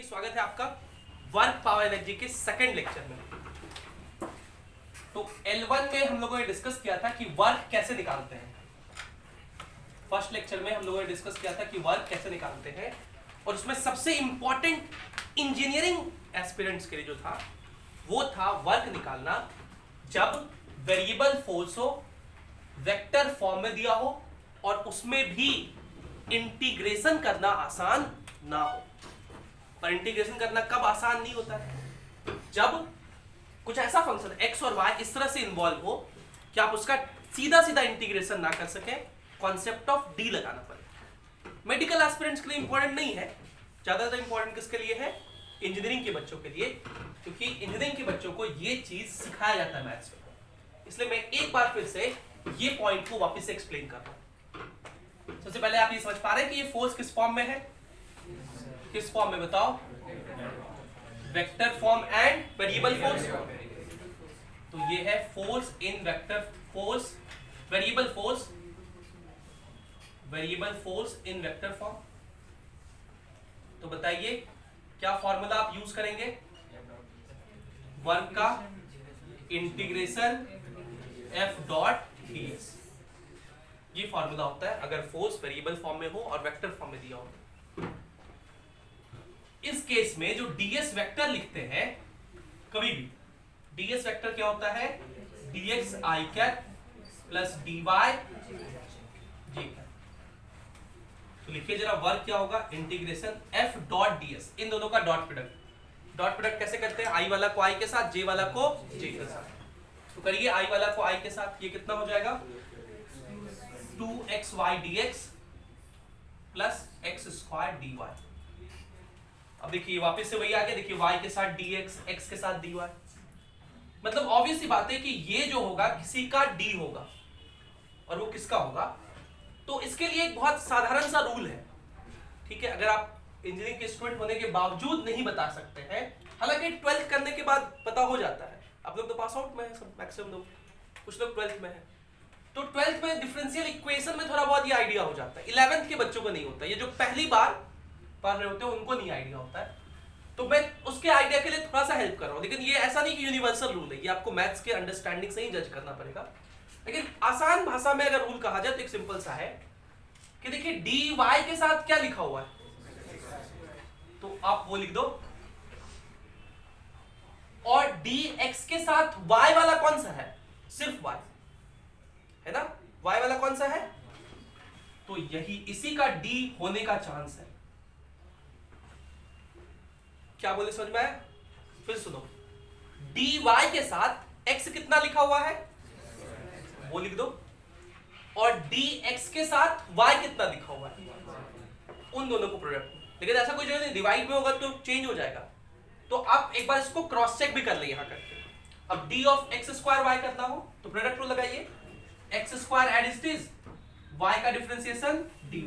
स्वागत है आपका वर्क पावर एनर्जी के सेकंड लेक्चर में। तो L1 में हम लोगों ने डिस्कस किया था कि वर्क कैसे निकालते हैं। फर्स्ट लेक्चर में हम लोगों ने डिस्कस किया था कि वर्क कैसे निकालते हैं, और उसमें सबसे इंपॉर्टेंट इंजीनियरिंग एस्पिरेंट्स के लिए जो था वो था वर्क निकालना जब वेरिएबल फोर्स हो, वेक्टर फॉर्म में दिया हो और उसमें भी इंटीग्रेशन करना आसान ना हो। पर इंटीग्रेशन करना कब आसान नहीं होता है? जब कुछ ऐसा फंक्शन x और y इस तरह से इन्वॉल्व हो कि आप उसका सीधा सीधा इंटीग्रेशन ना कर सके, कॉन्सेप्ट ऑफ डी लगाना पड़े। मेडिकल एस्पिरेंट्स के लिए इंपॉर्टेंट नहीं है, ज्यादातर इंपॉर्टेंट किसके लिए है? इंजीनियरिंग के बच्चों के लिए, क्योंकि इंजीनियरिंग के बच्चों को ये चीज सिखाया जाता है मैथ्स में। इसलिए मैं एक बार फिर से ये पॉइंट को वापस से एक्सप्लेन कर रहा हूं। सबसे पहले आप ये समझ पा रहे हैं कि ये फोर्स किस फॉर्म में है? किस फॉर्म में बताओ? Vector form and variable force. तो ये है force in vector force, variable force, variable force in vector form. तो बताइए क्या फॉर्मूला आप यूज करेंगे? वर्क का इंटीग्रेशन F डॉट ds, ये फॉर्मूला होता है अगर फोर्स वेरिएबल फॉर्म में हो और वेक्टर फॉर्म में दिया हो। इस केस में जो ds वेक्टर लिखते हैं, कभी भी ds वेक्टर क्या होता है? dx i cap plus dy j cap. तो लिखिए जरा वर्क क्या होगा? इंटीग्रेशन F डॉट ds, इन दोनों का डॉट प्रोडक्ट। डॉट प्रोडक्ट कैसे करते हैं? i वाला को i के साथ, j वाला को j के साथ। तो करिए i वाला को i के साथ, ये कितना हो जाएगा? 2xy dx plus x square dy। अब देखिए वापस से वही आ गया, देखिए y के साथ dx, x के साथ dy। मतलब ऑब्वियस सी बात है कि ये जो होगा किसी का d होगा, और वो किसका होगा? तो इसके लिए एक बहुत साधारण सा रूल है, ठीक है? अगर आप इंजीनियरिंग के स्टूडेंट होने के बावजूद नहीं बता सकते हैं, हालांकि 12th करने के बाद पता हो जाता है। आप लोग तो पास आउट में है सब, मैक्सिमम लोग, कुछ लोग 12th में है। तो 12th में डिफरेंशियल इक्वेशन में थोड़ा बहुत ये आइडिया हो जाता है। 11th के बच्चों को नहीं होता, ये जो पहली बार पढ़ रहे होते हैं उनको नहीं आइडिया होता है। तो मैं उसके आइडिया के लिए थोड़ा सा हेल्प कर रहा हूं, लेकिन ये ऐसा नहीं कि यूनिवर्सल रूल है, ये आपको मैथ्स के अंडरस्टैंडिंग से ही जज करना पड़ेगा। लेकिन आसान भाषा में अगर रूल कहा जाए तो एक सिंपल सा है कि देखिए dy के साथ क्या लिखा हुआ है, तो आप वो लिख दो, और dx के साथ y वाला कौन सा है? सिर्फ y है ना, y वाला कौन सा है? तो यही इसी का d होने का चांस है। क्या बोले, समझ में आया? फिर सुनो, dy के साथ x कितना लिखा हुआ है वो लिख दो, और dx के साथ y कितना लिखा हुआ है, उन दोनों को प्रोडक्ट। लेकिन ऐसा कोई जो नहीं, डिवाइड में होगा तो चेंज हो जाएगा। तो आप एक बार इसको क्रॉस चेक भी कर ले यहां करके। अब d of x square y करना हो तो प्रोडक्ट रूल लगाइए, x square as it is y का डिफरेंशिएशन dy,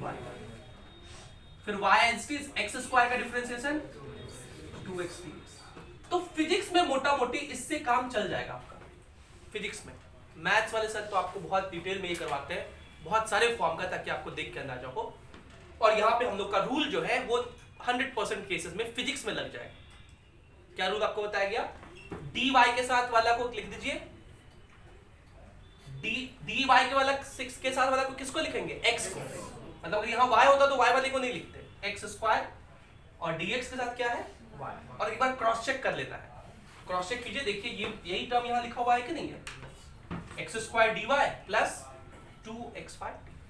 फिर y as it is x square का डिफरेंशिएशन 2x dx। तो फिजिक्स में मोटा मोटी इससे काम चल जाएगा आपका। फिजिक्स में मैथ्स वाले सर तो आपको बहुत डिटेल में ये करवाते हैं, बहुत सारे फॉर्म का, ताकि आपको देख के अंदाजा हो। और यहाँ पे हम लोग का रूल जो है वो 100% केसेस में फिजिक्स में लग जाएगा। क्या रूल आपको बताया गया? dy के साथ वाला को लिख दीजिए, dy के वाला के साथ वाला को किसको लिखेंगे? x को। मतलब अगर यहाँ y होता तो y वाले को नहीं लिखते, x स्क्वायर, और dx के साथ क्या है? y। और एक बार क्रॉस चेक कर लेता है, क्रॉस चेक कीजिए, देखिए ये यही टर्म यहाँ लिखा हुआ है कि नहीं है? x square dy plus 2xy dx।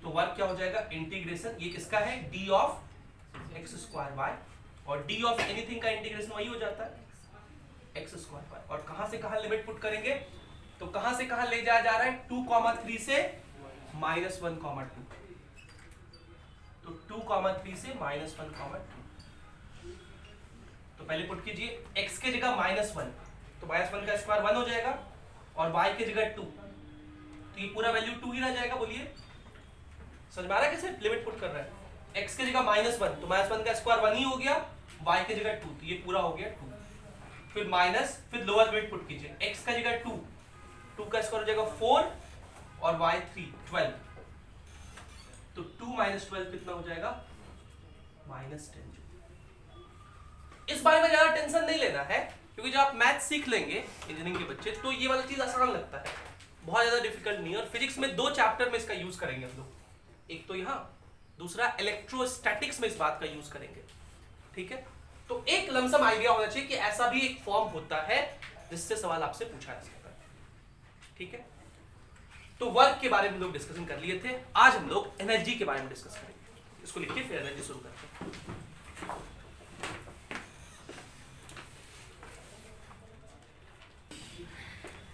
तो वर्क क्या हो जाएगा? इंटीग्रेशन, ये किसका है? d of x square y, और d ऑफ एनीथिंग का इंटीग्रेशन वही हो जाता है x स्क्वायर y। और कहां से कहां लिमिट पुट करेंगे? तो कहां से कहां ले जाया जा रहा है? 2,3 से -1,2। तो 2,3 से -1,2। तो पहले पुट कीजिए, x के जगह -1, तो -1 का स्क्वायर 1 हो जाएगा, और y के जगह 2, तो ये पूरा वैल्यू 2 ही रह जाएगा। बोलिए समझ में आ रहा है कैसे लिमिट पुट कर रहा है? x के जगह -1, तो -1 का स्क्वायर 1 ही हो गया, y के जगह 2, तो ये पूरा हो गया 2। फिर माइनस, फिर लोअर लिमिट पुट कीजिए, x का जगह 2, 2 का स्क्वायर हो जाएगा 4, और y 3, 12। तो 2 - 12 कितना हो जाएगा? -10। इस बारे में ज्यादा टेंशन नहीं लेना है, क्योंकि जब आप मैथ सीख लेंगे इंजीनियरिंग के बच्चे तो ये वाला चीज आसान लगता है, बहुत ज्यादा डिफिकल्ट नहीं है। और फिजिक्स में 2 चैप्टर में इसका यूज करेंगे हम लोग, एक तो यहाँ, दूसरा इलेक्ट्रोस्टैटिक्स में इस बात का यूज करेंगे, ठीक है। तो एक लमसम आइडिया होना चाहिए कि ऐसा भी एक फॉर्म होता है जिससे सवाल आपसे पूछा जा सकता है, ठीक है। तो वर्क के बारे में हम लोग डिस्कशन कर लिए थे, आज हम लोग एनर्जी के बारे में डिस्कस करेंगे। इसको लिखिए फिर एनर्जी शुरू करते हैं।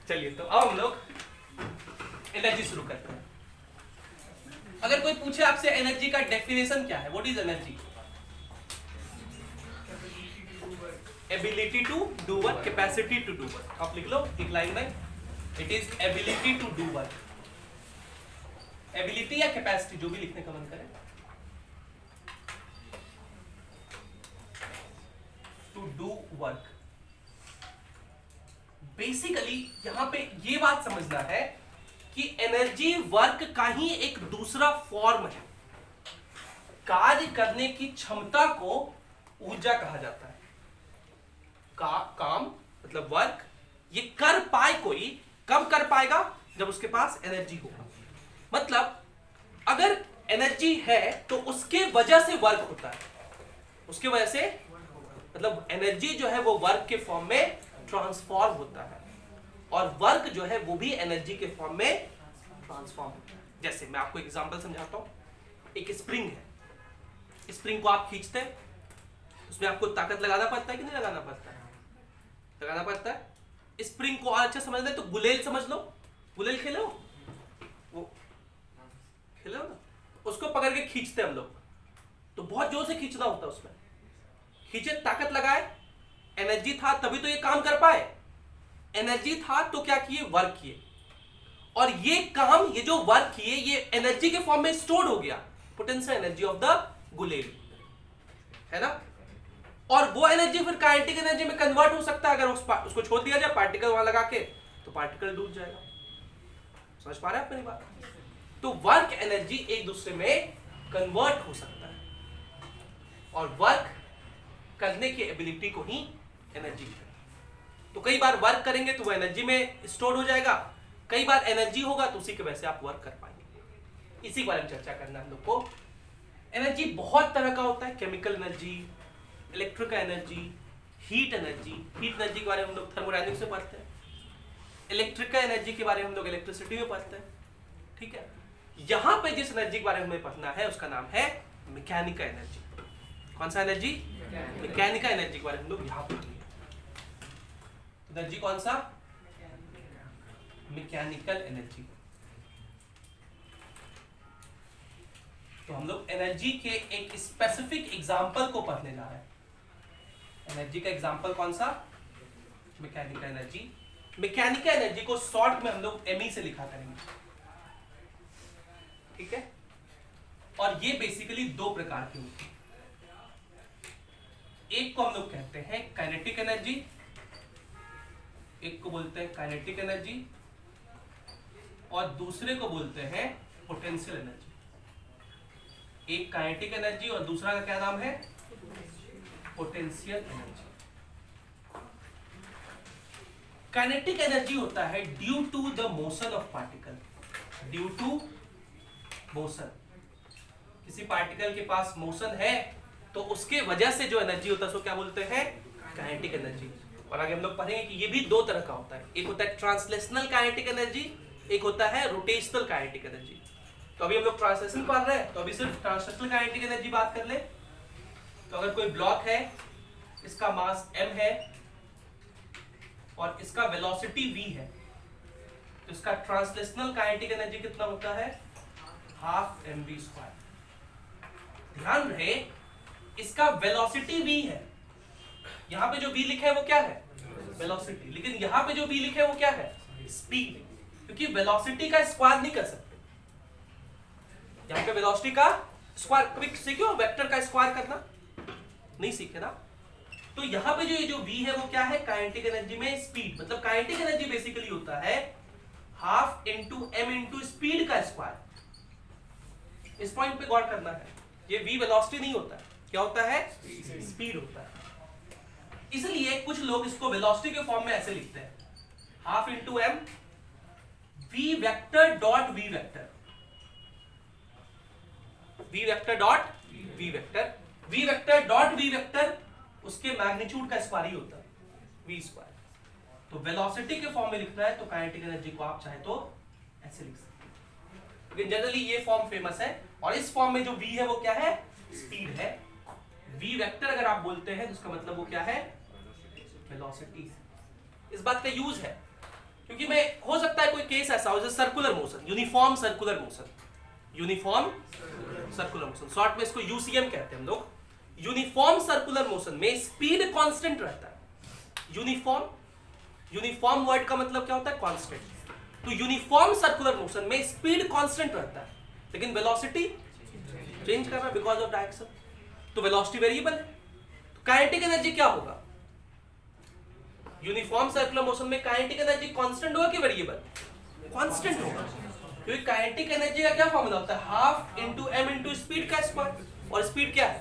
चलिए तो अब हम लोग एनर्जी शुरू करते हैं। अगर कोई पूछे आपसे एनर्जी का डेफिनेशन क्या है, what is energy? Ability to do work, capacity to do work. आप लिख लो एक लाइन में, it is ability to do work. Ability या कैपेसिटी, जो भी लिखने का मन करे, टू डू वर्क। बेसिकली यहां पे ये बात समझना है कि एनर्जी वर्क का ही एक दूसरा फॉर्म है। कार्य करने की क्षमता को ऊर्जा कहा जाता है। काम मतलब वर्क, ये कर पाए कोई, कब कर पाएगा? जब उसके पास एनर्जी होगा। मतलब अगर एनर्जी है तो उसके वजह से वर्क होता है, उसके वजह से, मतलब एनर्जी जो है वो वर्क के फॉर्म में ट्रांसफॉर्म होता है, और वर्क जो है वो भी एनर्जी के फॉर्म में ट्रांसफॉर्म होता है। जैसे मैं आपको एग्जांपल समझाता हूं। एक स्प्रिंग है, स्प्रिंग को आप खींचते हैं, उसमें आपको ताकत लगाना पड़ता है कि नहीं लगाना पड़ता है? लगाना पड़ता है। स्प्रिंग को और अच्छा समझना है तो गुलेल समझ लो। गुलेल खेले हो? वो खेले हो ना? उसको पकड़ के खींचते हम लोग, तो बहुत जोर से खींचना होता है उसमें। खींचे, ताकत लगाए, एनर्जी था तभी तो ये काम कर पाए। एनर्जी था तो क्या किए? वर्क किए, और ये काम, ये जो वर्क किए, ये एनर्जी के फॉर्म में स्टोर हो गया, पोटेंशियल एनर्जी ऑफ द गुलेल, है ना। और वो एनर्जी फिर काइनेटिक एनर्जी में कन्वर्ट हो सकता है। अगर उसको छोड़ दिया जाए पार्टिकल वहां लगा के, तो पार्टिकल डूब जाएगा। समझ पा रहे हैं आप मेरी बात? तो वर्क एनर्जी एक दूसरे में कन्वर्ट हो सकता है, और वर्क करने की एबिलिटी को ही एनर्जी कहते हैं। तो कई बार वर्क करेंगे तो वो एनर्जी में स्टोर हो जाएगा, कई बार एनर्जी होगा तो उसी की वजह से आप वर्क कर पाएंगे। इसी के बारे में चर्चा करना है हम लोग को। एनर्जी बहुत तरह का होता है, chemical energy, electrical energy, heat energy. Heat energy के बारे में हम लोग थर्मोडायनेमिक्स में पढ़ते हैं। इलेक्ट्रिकल एनर्जी के बारे में हम लोग इलेक्ट्रिसिटी में पढ़ते हैं, ठीक है। यहां पे जिस एनर्जी के बारे में हमें पढ़ना है उसका नाम है मैकेनिकल एनर्जी। कौन सा एनर्जी? मैकेनिकल एनर्जी के बारे में हम लोग यहां पढ़ेंगे। एनर्जी कौन सा? Mechanical energy. तो हम लोग एनर्जी के एक स्पेसिफिक एग्जांपल को पढ़ने जा रहे हैं। एनर्जी का एग्जांपल कौन सा? Mechanical energy. मैकेनिकल एनर्जी को शॉर्ट में हम लोग एमई से लिखा करेंगे, ठीक है। और ये बेसिकली 2 प्रकार की होती है। एक को हम लोग कहते हैं काइनेटिक एनर्जी, एक को बोलते हैं काइनेटिक एनर्जी, और दूसरे को बोलते हैं पोटेंशियल एनर्जी। एक काइनेटिक एनर्जी और दूसरा का क्या नाम है? Potential energy. काइनेटिक एनर्जी होता है due to the motion of particle. Due to motion, किसी पार्टिकल के पास मोशन है तो उसके वजह से जो एनर्जी होता है उसको क्या बोलते हैं? Kinetic energy. और आगे हम लोग पढ़ेंगे कि ये भी 2 तरह का होता है। एक होता है ट्रांसलेशनल काइनेटिक एनर्जी, एक होता है रोटेशनल काइनेटिक एनर्जी। तो अभी हम लोग ट्रांसलेशन पढ़ रहे हैं, तो अभी सिर्फ ट्रांसलेशनल काइनेटिक एनर्जी बात कर ले। तो अगर कोई ब्लॉक है, इसका मास m है और इसका वेलोसिटी v है, तो इसका ट्रांसलेशनल काइनेटिक एनर्जी कितना होता है? Half mv²। ध्यान रहे, इसका वेलोसिटी v है। यहां पे जो v लिखा है वो क्या है? वेलोसिटी। लेकिन यहां पे जो v लिखा है वो क्या है? स्पीड। क्योंकि वेलोसिटी का स्क्वायर नहीं कर सकते। यहां पे वेलोसिटी का स्क्वायर कभी सीखे हो? वेक्टर का स्क्वायर करना नहीं सीखे ना। तो यहां पे जो ये जो v है वो क्या है? काइनेटिक एनर्जी में स्पीड। मतलब काइनेटिक एनर्जी बेसिकली होता है half into m into speed का स्क्वायर। इस पॉइंट पे गौर करना है, ये v वेलोसिटी नहीं होता है, क्या होता है? स्पीड होता है। इसलिए कुछ लोग इसको वेलोसिटी के फॉर्म में ऐसे लिखते हैं, half into m v vector dot v vector, v vector dot v vector, v vector dot v vector उसके मैग्नीट्यूड का स्क्वायर ही होता है, वी स्क्वायर। तो वेलोसिटी के फॉर्म में लिखना है तो काइनेटिक एनर्जी को आप चाहे तो ऐसे लिख सकते हैं, लेकिन जनरली ये फॉर्म फेमस है। और इस फॉर्म में जो v है वो क्या है, स्पीड है। v वेक्टर अगर आप बोलते हैं तो उसका मतलब वो क्या है, वेलोसिटी। इस बात का यूज है क्योंकि मैं हो सकता है कोई केस ऐसा हो जैसे circular motion, uniform circular motion, uniform circular motion, short में इसको यूसीएम कहते हैं हम लोग। यूनिफॉर्म सर्कुलर मोशन में स्पीड कांस्टेंट रहता है। यूनिफॉर्म वर्ड का मतलब क्या होता है, कांस्टेंट। तो यूनिफॉर्म सर्कुलर मोशन में स्पीड कांस्टेंट रहता है लेकिन वेलोसिटी चेंज कर रहा है बिकॉज ऑफ डायरेक्शन, तो वेलोसिटी वेरिएबल है। तो काइनेटिक एनर्जी क्या होगा, यूनिफॉर्म सर्कुलर मोशन में काइनेटिक एनर्जी कांस्टेंट होगा कि वेरिएबल, कांस्टेंट होगा, क्योंकि काइनेटिक एनर्जी का क्या फॉर्मूला होता है, half into m into speed का स्क्वायर, और स्पीड क्या है,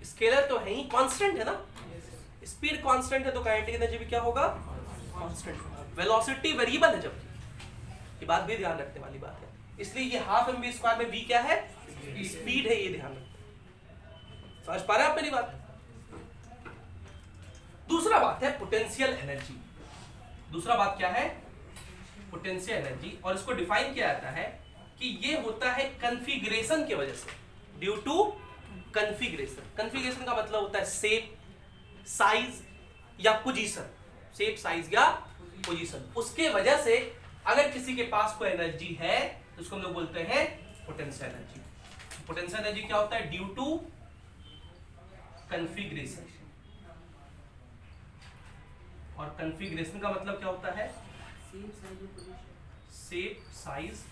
स्केलर तो है ही, कांस्टेंट है ना, स्पीड कांस्टेंट है तो काइनेटिक एनर्जी भी क्या होगा, कांस्टेंट होगा। वेलोसिटी वेरिएबल है जबकि, ये बात भी ध्यान रखने वाली बात है, इसलिए ये हाफ एम वी स्क्वायर में वी क्या है, स्पीड है, ये ध्यान रखते। समझ पा रहे हैं आप मेरी बात। दूसरा बात है पोटेंशियल एनर्जी। दूसरा बात क्या है, पोटेंशियल एनर्जी, और इसको डिफाइन किया जाता है कि ये होता है कन्फिगरेशन की वजह से, ड्यू टू कन्फिगरेशन। कन्फिगरेशन का मतलब होता है शेप, साइज या पोजीशन, शेप साइज या पोजीशन, उसके वजह से अगर किसी के पास कोई एनर्जी है तो उसको हम लोग बोलते हैं पोटेंशियल एनर्जी। पोटेंशियल एनर्जी क्या होता है, ड्यू टू कन्फिगरेशन, और कन्फिगरेशन का मतलब क्या होता है, शेप साइज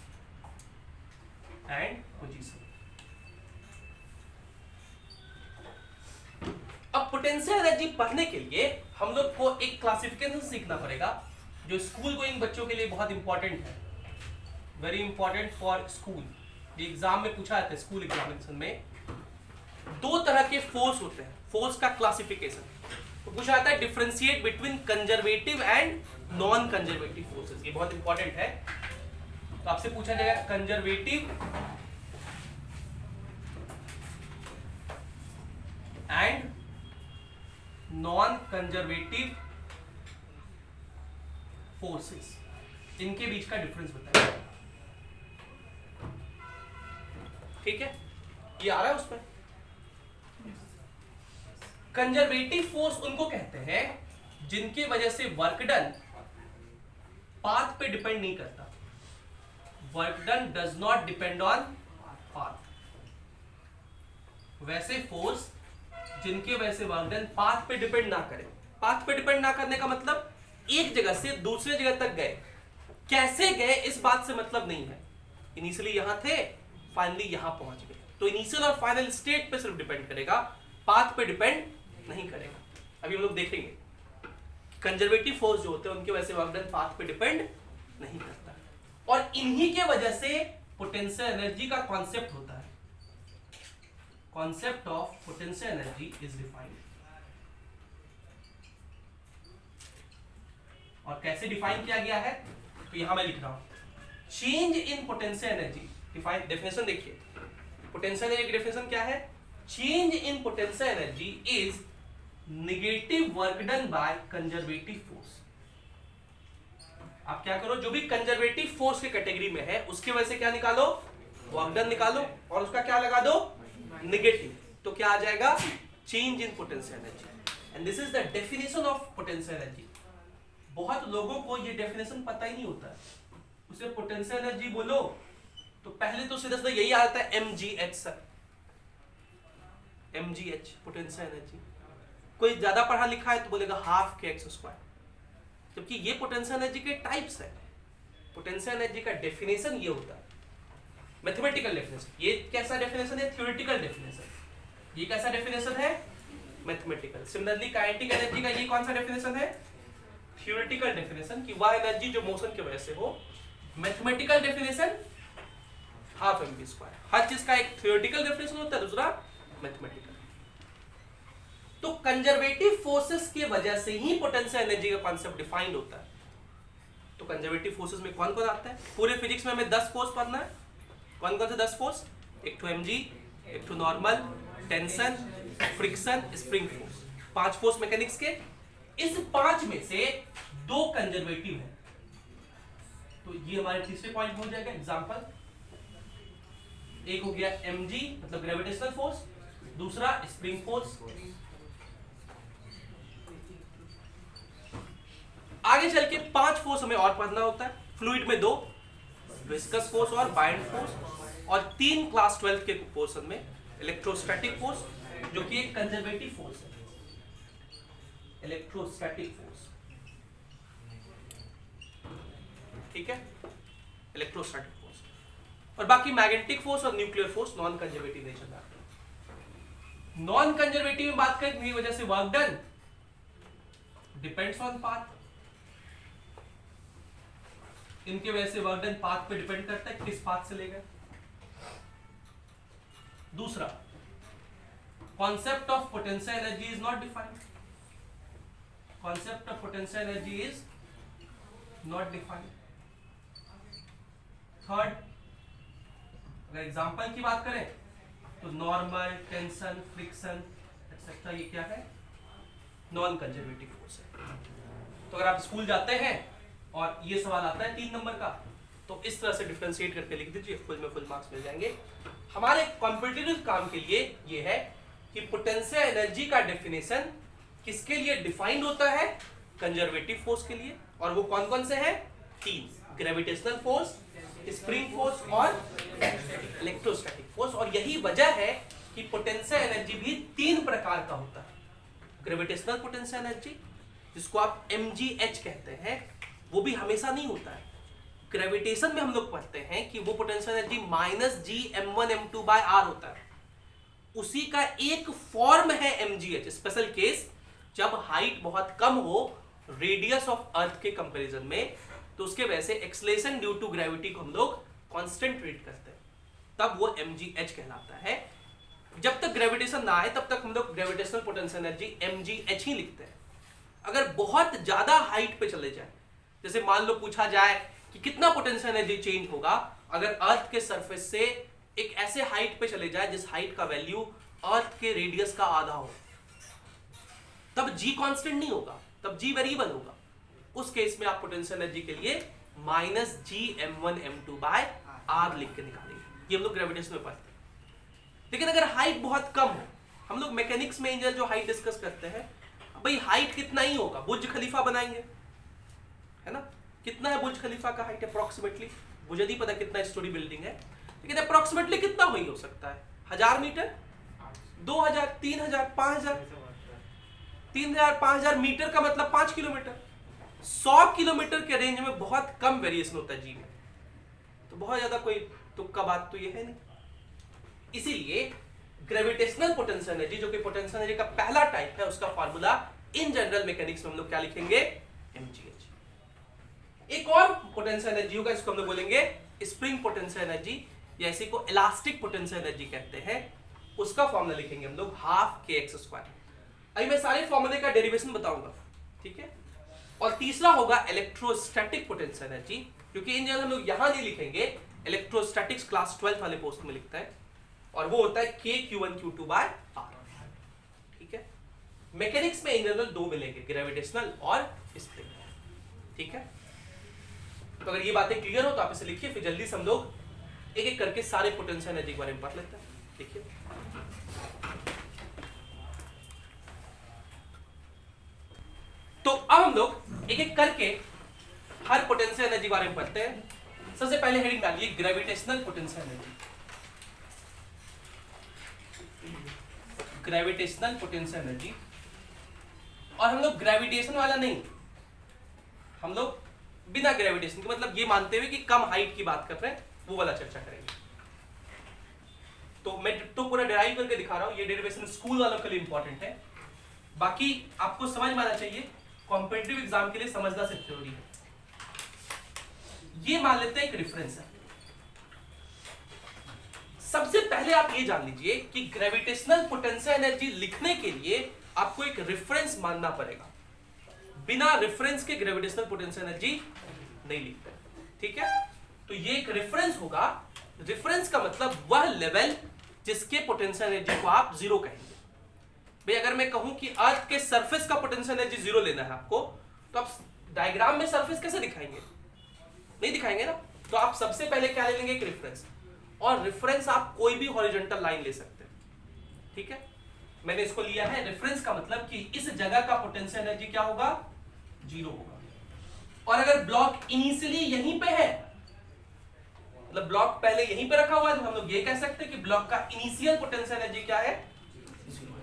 एंड पोजीशन। अब पोटेंशियल एनर्जी पढ़ने के लिए हम लोग को एक क्लासिफिकेशन सीखना पड़ेगा जो स्कूल गोइंग बच्चों के लिए बहुत इंपॉर्टेंट है, वेरी इंपॉर्टेंट फॉर स्कूल। ये एग्जाम में पूछा जाता है, स्कूल एग्जामिनेशन में। दो तरह के फोर्स होते हैं, फोर्स का क्लासिफिकेशन तो पूछा जाता है, differentiate between conservative and non conservative forces, ये बहुत इंपॉर्टेंट है। तो आपसे पूछा जाएगा conservative and non conservative forces, इनके बीच का डिफरेंस बताइए। ठीक है, ये आ रहा है उसमें। कंजर्वेटिव फोर्स उनको कहते हैं जिनकी वजह से वर्क डन पाथ पे डिपेंड नहीं करता, work done does not depend on path. वैसे फोर्स जिनके वजह से वर्क डन पाथ पे डिपेंड ना करे। पाथ पे डिपेंड ना करने का मतलब एक जगह से दूसरे जगह तक गए, कैसे गए इस बात से मतलब नहीं है, इनिशियली यहां थे फाइनली यहां पहुंच गए, तो इनिशियल और फाइनल स्टेट पे सिर्फ डिपेंड करेगा, पाथ पे डिपेंड नहीं करेगा। अभी हम लोग देखेंगे कंजर्वेटिव फोर्स जो होते हैं उनके वजह से वर्क डन पाथ पे डिपेंड नहीं करता, और इन्हीं के वजह से पोटेंशियल एनर्जी का कॉन्सेप्ट होता है। Concept of potential energy is defined, और कैसे डिफाइन किया गया है तो यहां मैं लिख रहा हूं, change in potential energy. Define definition देखिए, पोटेंशियल एनर्जी की डेफिनेशन क्या है, change in potential energy is negative work done by conservative force. आप क्या करो, जो भी कंजर्वेटिव फोर्स के कैटेगरी में है उसके वजह से क्या निकालो, वर्क डन निकालो, और उसका क्या लगा दो, नेगेटिव, तो क्या आ जाएगा, change in potential energy. And this is the definition of potential energy. बहुत लोगों को ये डेफिनेशन पता ही नहीं होता है, उसे पोटेंशियल एनर्जी बोलो तो पहले तो सीधा सीधा यही आता है mgh sir, mgh potential energy. कोई ज्यादा पढ़ा लिखा है तो बोलेगा हाफ के एक्स स्क्वायर, जबकि ये पोटेंशियल एनर्जी के टाइप्स है। पोटेंशियल एनर्जी का डेफिनेशन ये होता है, मैथमेटिकल डेफिनेशन। ये कैसा डेफिनेशन है, थ्योरेटिकल डेफिनेशन। ये कैसा डेफिनेशन है, मैथमेटिकल। सिमिलरली काइनेटिक एनर्जी का ये कौन सा डेफिनेशन है, थ्योरेटिकल डेफिनेशन, कि वह एनर्जी जो मोशन की वजह से हो। Mathematical definition half M we square. हर चीज का एक थ्योरेटिकल डेफिनेशन होता है, दूसरा मैथमेटिकल। तो कंजर्वेटिव फोर्सेस की वजह से ही पोटेंशियल एनर्जी का कॉन्सेप्ट डिफाइंड होता है। तो कंजर्वेटिव फोर्सेस में कौन कौन आता है? पूरे फिजिक्स में हमें 10 फोर्स पढ़ना है। कौन कौन से 10 फोर्स? एक तो mg, एक तो normal, tension, friction, spring force. 5 force mechanics के। इस 5 में से 2 कंजर्वेटिव है। तो ये हमारे तीसरे पॉइंट में हो जाएगा एग्जांपल। एक हो गया mg मतलब ग्रेविटेशनल फोर्स, दूसरा स्प्रिंग फोर्स। आगे चल के 5 फोर्स हमें और पढ़ना होता है। फ्लूइड में 2, विस्कस फोर्स और बाइंड फोर्स, और 3 क्लास 12 के पोर्शन में इलेक्ट्रोस्टैटिक फोर्स, जो कि एक कंजर्वेटिव फोर्स है। इलेक्ट्रोस्टैटिक फोर्स, ठीक है, इलेक्ट्रोस्टैटिक फोर्स। और बाकी मैग्नेटिक फोर्स और nuclear force non conservative nature का। नॉन कंजर्वेटिव में बात करें की वजह से work done depends on path. इनके वजह से वर्क डन पाथ पे डिपेंड करता है, किस पाथ से लेगा। दूसरा, concept of potential energy is not defined. Concept of potential energy is not defined. Third, अगर एग्जांपल की बात करें तो नॉर्मल, टेंशन, फ्रिक्शन एक्सेट्रा, ये क्या है? नॉन कंजर्वेटिव फोर्स है। तो अगर आप स्कूल जाते हैं और ये सवाल आता है 3 नंबर का, तो इस तरह से डिफरेंशिएट करके लिख दीजिए, फुल में फुल मार्क्स मिल जाएंगे। हमारे कॉम्पिटिटिव काम के लिए ये है कि पोटेंशियल एनर्जी का डेफिनेशन किसके लिए डिफाइंड होता है? कंजर्वेटिव फोर्स के लिए। और वो कौन कौन से हैं? 3, ग्रेविटेशनल फोर्स, स्प्रिंग फोर्स और इलेक्ट्रोस्टैटिक फोर्स। और यही वजह है कि पोटेंशियल एनर्जी भी 3 प्रकार का होता है। ग्रेविटेशनल पोटेंशियल एनर्जी, जिसको आप mgh कहते हैं, वो भी हमेशा नहीं होता है। ग्रेविटेशन में हम लोग पढ़ते हैं कि वो पोटेंशियल एनर्जी -gm1m2/r होता है। उसी का एक फॉर्म है mgh, स्पेशल केस, जब हाइट बहुत कम हो रेडियस ऑफ अर्थ के कंपैरिजन में, तो उसके वजह से एक्सेलरेशन ड्यू टू ग्रेविटी को हम लोग कांस्टेंट ट्रीट करते हैं, तब वो mgh कहलाता है। जब तक ग्रेविटेशन ना आए तब तक हम लोग ग्रेविटेशनल पोटेंशियल एनर्जी mgh ही लिखते हैं। अगर बहुत ज्यादा हाइट पे चले जाए, जैसे मान लो पूछा जाए कि कितना पोटेंशियल एनर्जी चेंज होगा अगर अर्थ के सरफेस से एक ऐसे हाइट पे चले जाए जिस हाइट का वैल्यू अर्थ के रेडियस का आधा हो, तब g कांस्टेंट नहीं होगा, तब g वेरिएबल होगा। उस केस में आप पोटेंशियल एनर्जी के लिए -gm1m2/r लिख के निकालेंगे। ये हम लोग ग्रेविटेशन में पढ़ते हैं। लेकिन अगर हाइट बहुत कम हो, हम लोग मैकेनिक्स में इंजन जो हाइट डिस्कस करते हैं, भाई हाइट कितना ही होगा, बुर्ज खलीफा बनाएंगे, है ना? कितना है बुर्ज खलीफा का हाइट अप्रोक्सीमेटली? मुझे नहीं पता कितना स्टोरी बिल्डिंग है, लेकिन अप्रोक्सीमेटली कितना हो सकता है? 1000 मीटर, 2000, 3000, 5000। 3000, 5000 मीटर का मतलब 5 किलोमीटर। 100 किलोमीटर के रेंज में बहुत कम वेरिएशन होता है जी में, तो बहुत ज्यादा कोई तुक्का बात तो ये है नहीं। इसीलिए ग्रेविटेशनल पोटेंशियल एनर्जी, जो कि पोटेंशियल एनर्जी का पहला टाइप है, उसका फार्मूला इन जनरल मैकेनिक्स में हम लोग क्या लिखेंगे? mgh। एक और पोटेंशियल एनर्जी होगा, इसको हम लोग बोलेंगे स्प्रिंग पोटेंशियल एनर्जी, या इसी को इलास्टिक पोटेंशियल एनर्जी कहते हैं। उसका फॉर्मूला लिखेंगे हम लोग 12kx²। अभी मैं सारे फॉर्मूले का डेरिवेशन बताऊंगा, ठीक है? और तीसरा होगा इलेक्ट्रोस्टैटिक पोटेंशियल एनर्जी, क्योंकि इन जनरल हम लोग यहां नहीं लिखेंगे, इलेक्ट्रोस्टैटिक्स क्लास 12 वाले पोस्ट में लिखता है, और वो होता है kq1q2/r। ठीक है? मैकेनिक्स में इन जनरल 2 मिलेंगे, ग्रेविटेशनल और स्प्रिंग, ठीक है? तो अगर ये बातें क्लियर हो तो आप इसे लिखिए, फिर जल्दी से हम लोग एक एक करके सारे पोटेंशियल एनर्जी के बारे में पढ़ लेते हैं। देखिए, तो अब हम लोग एक एक करके हर पोटेंशियल एनर्जी के बारे में पढ़ते हैं। सबसे पहले हेडिंग डालिए gravitational potential energy. Gravitational potential energy, और हम लोग ग्रेविटेशन वाला नहीं, हम लोग बिना ग्रेविटेशन के, मतलब ये मानते हुए कि कम हाइट की बात कर रहे हैं, वो वाला चर्चा करेंगे। तो मैं तो पूरा डेराइव करके दिखा रहा हूं, ये डेरिवेशन स्कूल वालों के लिए इंपॉर्टेंट है, बाकी आपको समझ में आना चाहिए, कॉम्पिटिटिव एग्जाम के लिए समझना सिर्फ जरूरी है। ये मान लेते हैं एक रेफरेंस है, सबसे पहले आप ये जान लीजिए कि ग्रेविटेशनल पोटेंशियल एनर्जी लिखने के लिए आपको एक रेफरेंस मानना पड़ेगा। बिना रेफरेंस के ग्रेविटेशनल पोटेंशियल एनर्जी नहीं लिखते, ठीक है। तो ये एक रेफरेंस होगा। रेफरेंस का मतलब वह लेवल जिसके पोटेंशियल एनर्जी को आप जीरो कहेंगे। भाई अगर मैं कहूं कि अर्थ के सरफेस का पोटेंशियल एनर्जी जीरो लेना है आपको, तो आप डायग्राम में सरफेस कैसे दिखाएंगे? नहीं दिखाएंगे ना। तो आप सबसे पहले क्या ले लेंगे? एक रेफरेंस। और रेफरेंस आप कोई भी हॉरिजॉन्टल लाइन ले सकते हैं, ठीक है। मैंने इसको लिया है रेफरेंस का मतलब कि इस जगह का पोटेंशियल एनर्जी क्या होगा? जीरो होगा। और अगर ब्लॉक इनिशियली यहीं पे है, मतलब ब्लॉक पहले यहीं पे रखा हुआ है, तो हम लोग ये कह सकते हैं कि ब्लॉक का इनिशियल पोटेंशियल एनर्जी क्या है? जीरो है।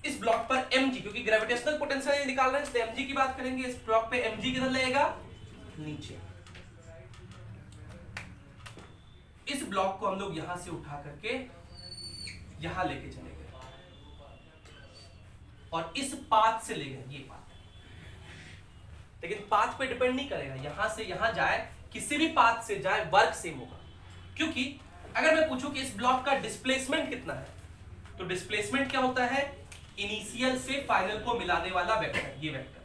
इस ब्लॉक पर mg, क्योंकि ग्रेविटेशनल पोटेंशियल एनर्जी निकाल रहे हैं इसलिए mg की बात करेंगे। इस ब्लॉक पे mg किधर लगेगा? नीचे। इस ब्लॉक को हम लोग यहां से उठा करके यहां लेके चले गए और इस पाथ से ले गए, ये पाथ। लेकिन पाथ पे डिपेंड नहीं करेगा, यहां से यहां जाए, किसी भी पाथ से जाए, वर्क सेम होगा। क्योंकि अगर मैं पूछूं कि इस ब्लॉक का डिस्प्लेसमेंट कितना है, तो डिस्प्लेसमेंट क्या होता है? इनिशियल से फाइनल को मिलाने वाला वेक्टर, ये वेक्टर।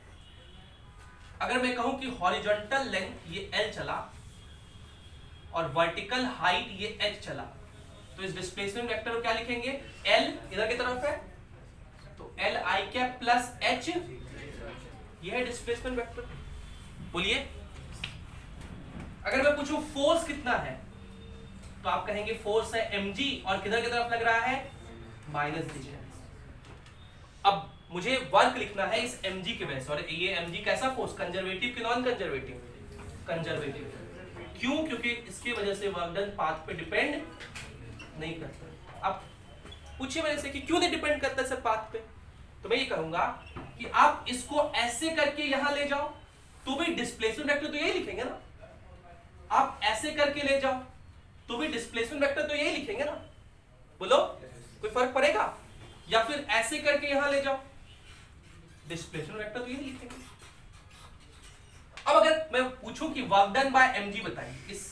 अगर मैं कहूं कि हॉरिजॉन्टल लेंथ ये l चला और वर्टिकल हाइट ये h चला, तो इस डिस्प्लेसमेंट वेक्टर को क्या लिखेंगे? l इधर की तरफ है तो l i cap plus h, ये है डिस्प्लेसमेंट वेक्टर। बोलिए अगर मैं पूछूं फोर्स कितना है, तो आप कहेंगे फोर्स है mg और किधर की तरफ लग रहा है? Minus distance. अब मुझे वर्क लिखना है इस mg के वजह से, और ये mg कैसा फोर्स? कंजर्वेटिव कि नॉन कंजर्वेटिव? कंजर्वेटिव। क्यों? क्योंकि इसकी वजह से वर्क डन पाथ पे डिपेंड नहीं करता। अब पूछिए मेरे से कि क्यों नहीं डिपेंड करता सर पाथ पे, तो मैं ये कहूंगा कि आप इसको ऐसे करके यहां ले जाओ तो भी डिस्प्लेसमेंट वेक्टर तो यही लिखेंगे ना। आप ऐसे करके ले जाओ तो भी डिस्प्लेसमेंट वेक्टर तो यही लिखेंगे ना। बोलो कोई फर्क पड़ेगा? या फिर ऐसे करके यहां ले जाओ, डिस्प्लेसमेंट वेक्टर तो यही लिखेंगे। अब अगर मैं पूछूं कि वर्क डन बाय mg बताइए, इस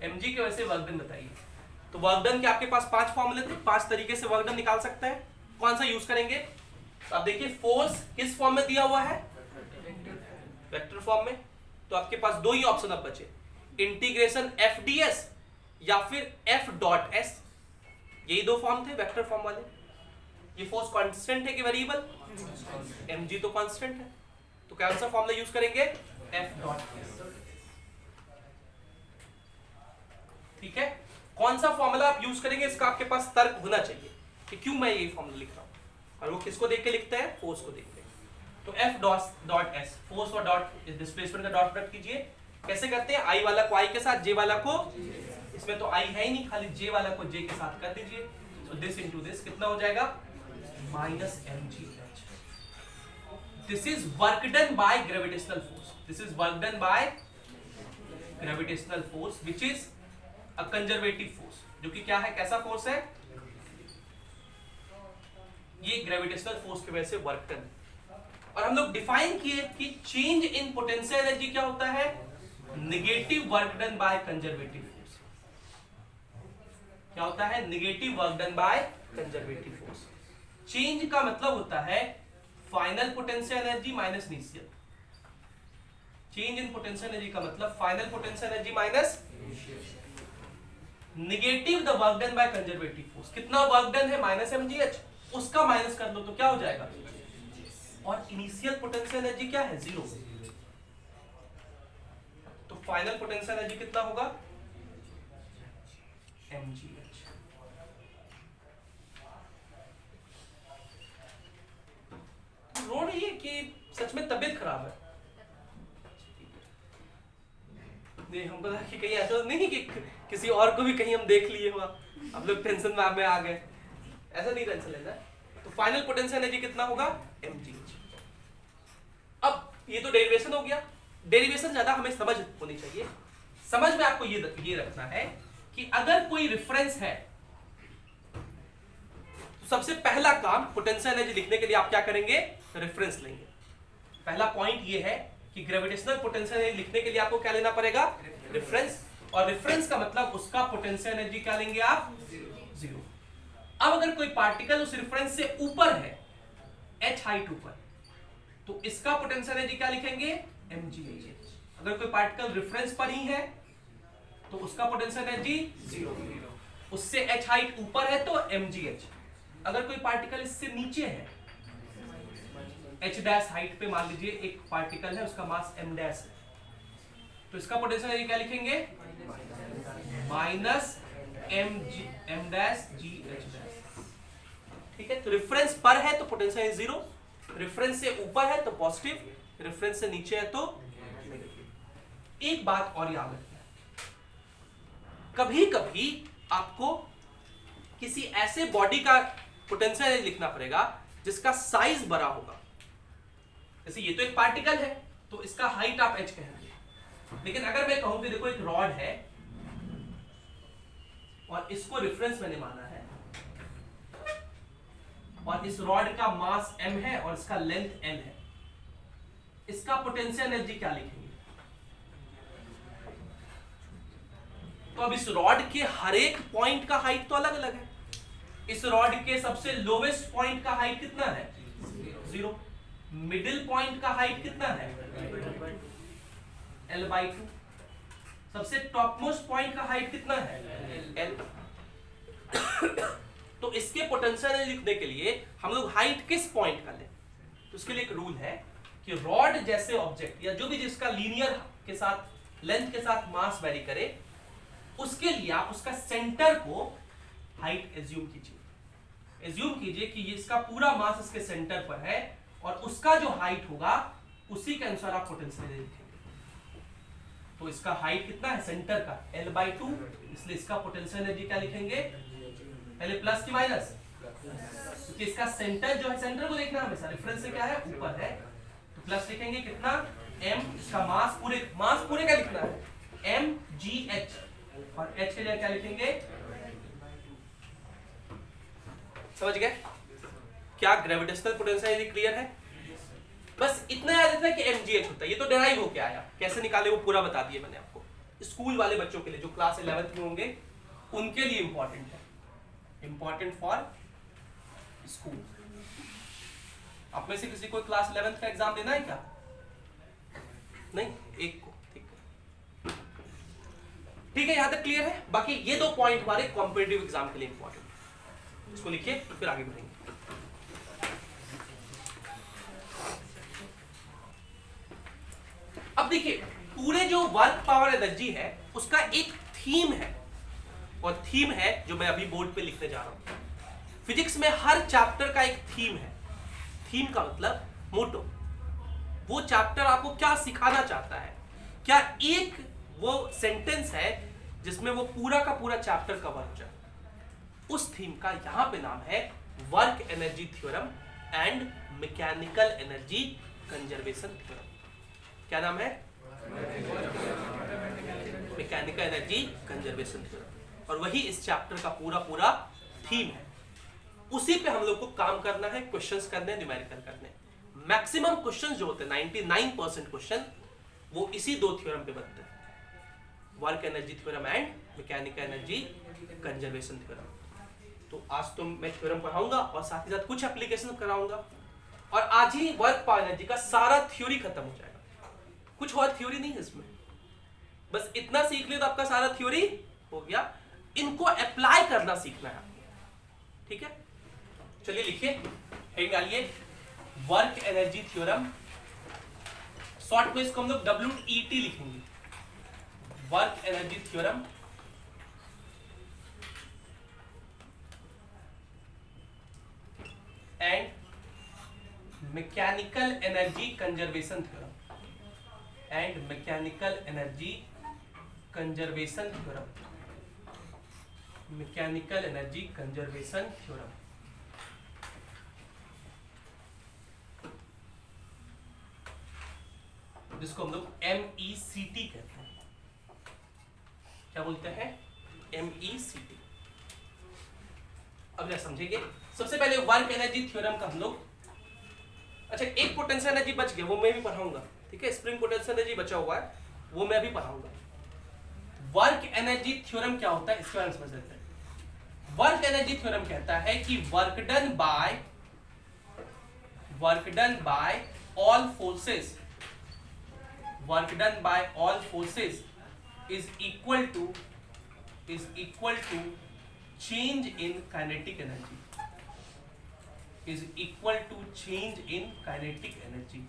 mg की वजह से वर्क डन बताइए, तो वर्क डन के आपके पास 5 फॉर्मूले थे, 5 तरीके से वर्क डन निकाल सकते हैं। कौन सा यूज करेंगे? तो आप देखिए फोर्स किस फॉर्म में दिया हुआ है? वेक्टर फॉर्म में। तो आपके पास दो ही ऑप्शन अब बचे, इंटीग्रेशन f ds या फिर f डॉट s। यही दो फॉर्म थे वेक्टर फॉर्म वाले। ये फोर्स कांस्टेंट है कि वेरिएबल? mg तो कांस्टेंट है, तो कौन सा फॉर्मूला यूज करेंगे? f dot s। ठीक है, कौन सा फॉर्मूला आप यूज करेंगे इसका आपके पास तर्क होना चाहिए कि क्यों मैं ये फॉर्मूला लिख रहा हूं, और वो किसको देख के लिखते हैं? फोर्स को देख के। तो f डॉट s, फोर्स और डॉट डिस्प्लेसमेंट का डॉट प्रोडक्ट कीजिए। कैसे करते हैं? i वाला को i के साथ, j वाला को, इसमें तो i है ही नहीं, खाली j वाला को j के साथ कर दीजिए। तो दिस इनटू दिस कितना हो जाएगा? Minus mg। This is work done by gravitational force. This is work done by gravitational force which is a conservative force, जो कि क्या है? कैसा फोर्स है? ये ग्रेविटेशनल फोर्स की वजह से वर्क डन। और हम लोग डिफाइन किए कि चेंज इन पोटेंशियल एनर्जी क्या होता है? Negative work done by conservative force. क्या होता है? Negative work done by conservative force. Change का मतलब होता है final potential energy minus initial. Change in potential energy का मतलब final potential energy minus negative the work done by conservative force. कितना वर्क डन है? माइनस mgh, उसका minus कर दो तो क्या हो जाएगा? और इनिशियल पोटेंशियल एनर्जी क्या है? 0। तो फाइनल पोटेंशियल एनर्जी कितना होगा? mgh। रो रही है कि सच में तबीयत खराब है? नहीं, हमको लगा कि कहीं ऐसा नहीं कि किसी और को भी कहीं हम देख लिए हुआ, आप लोग टेंशन में आ गए, ऐसा नहीं टेंशन लेना। तो फाइनल पोटेंशियल एनर्जी कितना होगा? mgh। अब ये तो डेरिवेशन हो गया। डेरिवेशन ज्यादा हमें समझ होनी चाहिए। समझ में आपको ये रखना है कि अगर कोई रेफरेंस है तो सबसे पहला काम पोटेंशियल एनर्जी लिखने के लिए आप क्या करेंगे? रेफरेंस लेंगे। पहला पॉइंट ये है कि ग्रेविटेशनल पोटेंशियल एनर्जी लिखने के लिए आपको क्या लेना पड़ेगा? रेफरेंस। और रेफरेंस का मतलब उसका पोटेंशियल एनर्जी क्या लेंगे आप? जीरो। अब अगर कोई पार्टिकल उस रेफरेंस से ऊपर है, h हाइट ऊपर, तो इसका पोटेंशियल एनर्जी क्या लिखेंगे? mgh। अगर कोई पार्टिकल रेफरेंस पर ही है तो उसका पोटेंशियल एनर्जी जीरो। उससे h हाइट ऊपर है तो mgh। अगर कोई पार्टिकल इससे नीचे है, h डैश हाइट पे मान लीजिए एक पार्टिकल है, उसका मास m डैश है, तो इसका पोटेंशियल एनर्जी क्या लिखेंगे? Minus m dash g h dash. ठीक है, तो रेफरेंस पर है तो पोटेंशियल एनर्जी जीरो, रेफरेंस से ऊपर है तो पॉजिटिव, रेफरेंस से नीचे है तो नेगेटिव। एक बात और याद रखना, कभी कभी आपको किसी ऐसे बॉडी का पोटेंशियल एनर्जी लिखना पड़ेगा जिसका साइज बड़ा होगा। जैसे ये तो एक पार्टिकल है तो इसका हाइट आप h कहेंगे, लेकिन अगर मैं कहूं कि देखो एक रॉड है और इसको रेफरेंस मैंने माना है और इस रॉड का मास m है और इसका लेंथ n है, इसका पोटेंशियल एनर्जी क्या लिखेंगे? तो अब इस रॉड के हर एक पॉइंट का हाइट तो अलग अलग है। इस रॉड के सबसे लोवेस्ट पॉइंट का हाइट कितना है? जीरो। मिडिल पॉइंट का हाइट कितना है? l/2। सबसे टॉप मोस्ट पॉइंट का हाइट कितना है? l। तो इसके पोटेंशियल एनर्जी लिखने के लिए हम लोग हाइट किस पॉइंट का लें? तो उसके लिए एक रूल है कि रॉड जैसे ऑब्जेक्ट या जो भी जिसका लीनियर के साथ लेंथ के साथ मास वेरी करे, उसके लिए आप उसका सेंटर को हाइट एज्यूम कीजिए। एज्यूम कीजिए कि इसका पूरा मास इसके सेंटर पर है और उसका जो हाइट होगा उसी के अनुसार आप पोटेंशियल एनर्जी लिखेंगे। तो इसका हाइट कितना है सेंटर का? l/2, इसलिए इसका पोटेंशियल एनर्जी क्या लिखेंगे? पहले प्लस की माइनस, क्योंकि इसका सेंटर जो है, सेंटर को देखना हमेशा, रेफरेंस से क्या है? ऊपर है, तो प्लस लिखेंगे कितना? m। इसका मास पूरे का लिखना है mgh, और h के लिए क्या लिखेंगे? समझ गए? क्या ग्रेविटेशनल पोटेंशियल एनर्जी क्लियर है? बस इतना याद रखना कि mgh होता है। ये तो डिराइव होके आया, कैसे निकाले वो पूरा बता दिया मैंने आपको। स्कूल वाले बच्चों के लिए जो क्लास 11th में होंगे उनके लिए इंपॉर्टेंट है, इंपॉर्टेंट फॉर स्कूल। आप में से किसी को क्लास 11th का एग्जाम देना है क्या? नहीं, एक को। ठीक है, यहां तक क्लियर है? बाकी ये दो पॉइंट हमारे कॉम्पिटिटिव एग्जाम के लिए इंपॉर्टेंट, इसको लिखिए तो फिर आगे बढ़ेंगे। अब देखिए, पूरे जो वर्क पावर एनर्जी है उसका एक थीम है, और थीम है जो मैं अभी बोर्ड पे लिखने जा रहा हूं। फिजिक्स में हर चैप्टर का एक थीम है। थीम का मतलब मोटो, वो चैप्टर आपको क्या सिखाना चाहता है, क्या एक वो सेंटेंस है जिसमें वो पूरा का पूरा चैप्टर कवर हो जाए। उस थीम का यहां पे नाम है work energy theorem and mechanical energy conservation theorem. क्या नाम है? Mechanical energy conservation theorem. और वही इस चैप्टर का पूरा थीम है। उसी पे हम लोग को काम करना है, क्वेश्चंस करने, न्यूमेरिकल करने। मैक्सिमम क्वेश्चंस जो होते हैं 99% क्वेश्चन वो इसी दो थ्योरम पे बनते हैं, work energy theorem and mechanical energy conservation theorem. तो आज तो मैं थ्योरम पढ़ाऊंगा और साथ ही साथ कुछ एप्लीकेशन कराऊंगा, और आज ही वर्क पावर एनर्जी का सारा थ्योरी खत्म हो जाएगा। कुछ और थ्योरी नहीं है इसमें, बस इतना सीख ले तो आपका सारा थ्योरी हो गया। इनको अप्लाई करना सीखना है आपको, ठीक है? चलिए लिखिए, हेडिंग डालिए वर्क एनर्जी थ्योरम। शॉर्ट में इसको हम लोग WET लिखेंगे, work energy theorem and mechanical energy conservation theorem, and mechanical energy conservation theorem, mechanical energy conservation theorem. जिसको हम लोग MECT कहते हैं। क्या बोलते हैं? MECT। अब क्या समझेंगे? सबसे पहले वर्क एनर्जी थ्योरम का हम लोग, अच्छा एक पोटेंशियल एनर्जी बच गया, वो मैं भी पढ़ाऊंगा, ठीक है? स्प्रिंग पोटेंशियल एनर्जी बचा हुआ है, वो मैं भी पढ़ाऊंगा। वर्क एनर्जी थ्योरम क्या होता है इसके बारे में समझ लेते हैं। वर्क एनर्जी थ्योरम कहता है कि work done by all forces, work done by all forces is equal to change in kinetic energy, is equal to change in kinetic energy,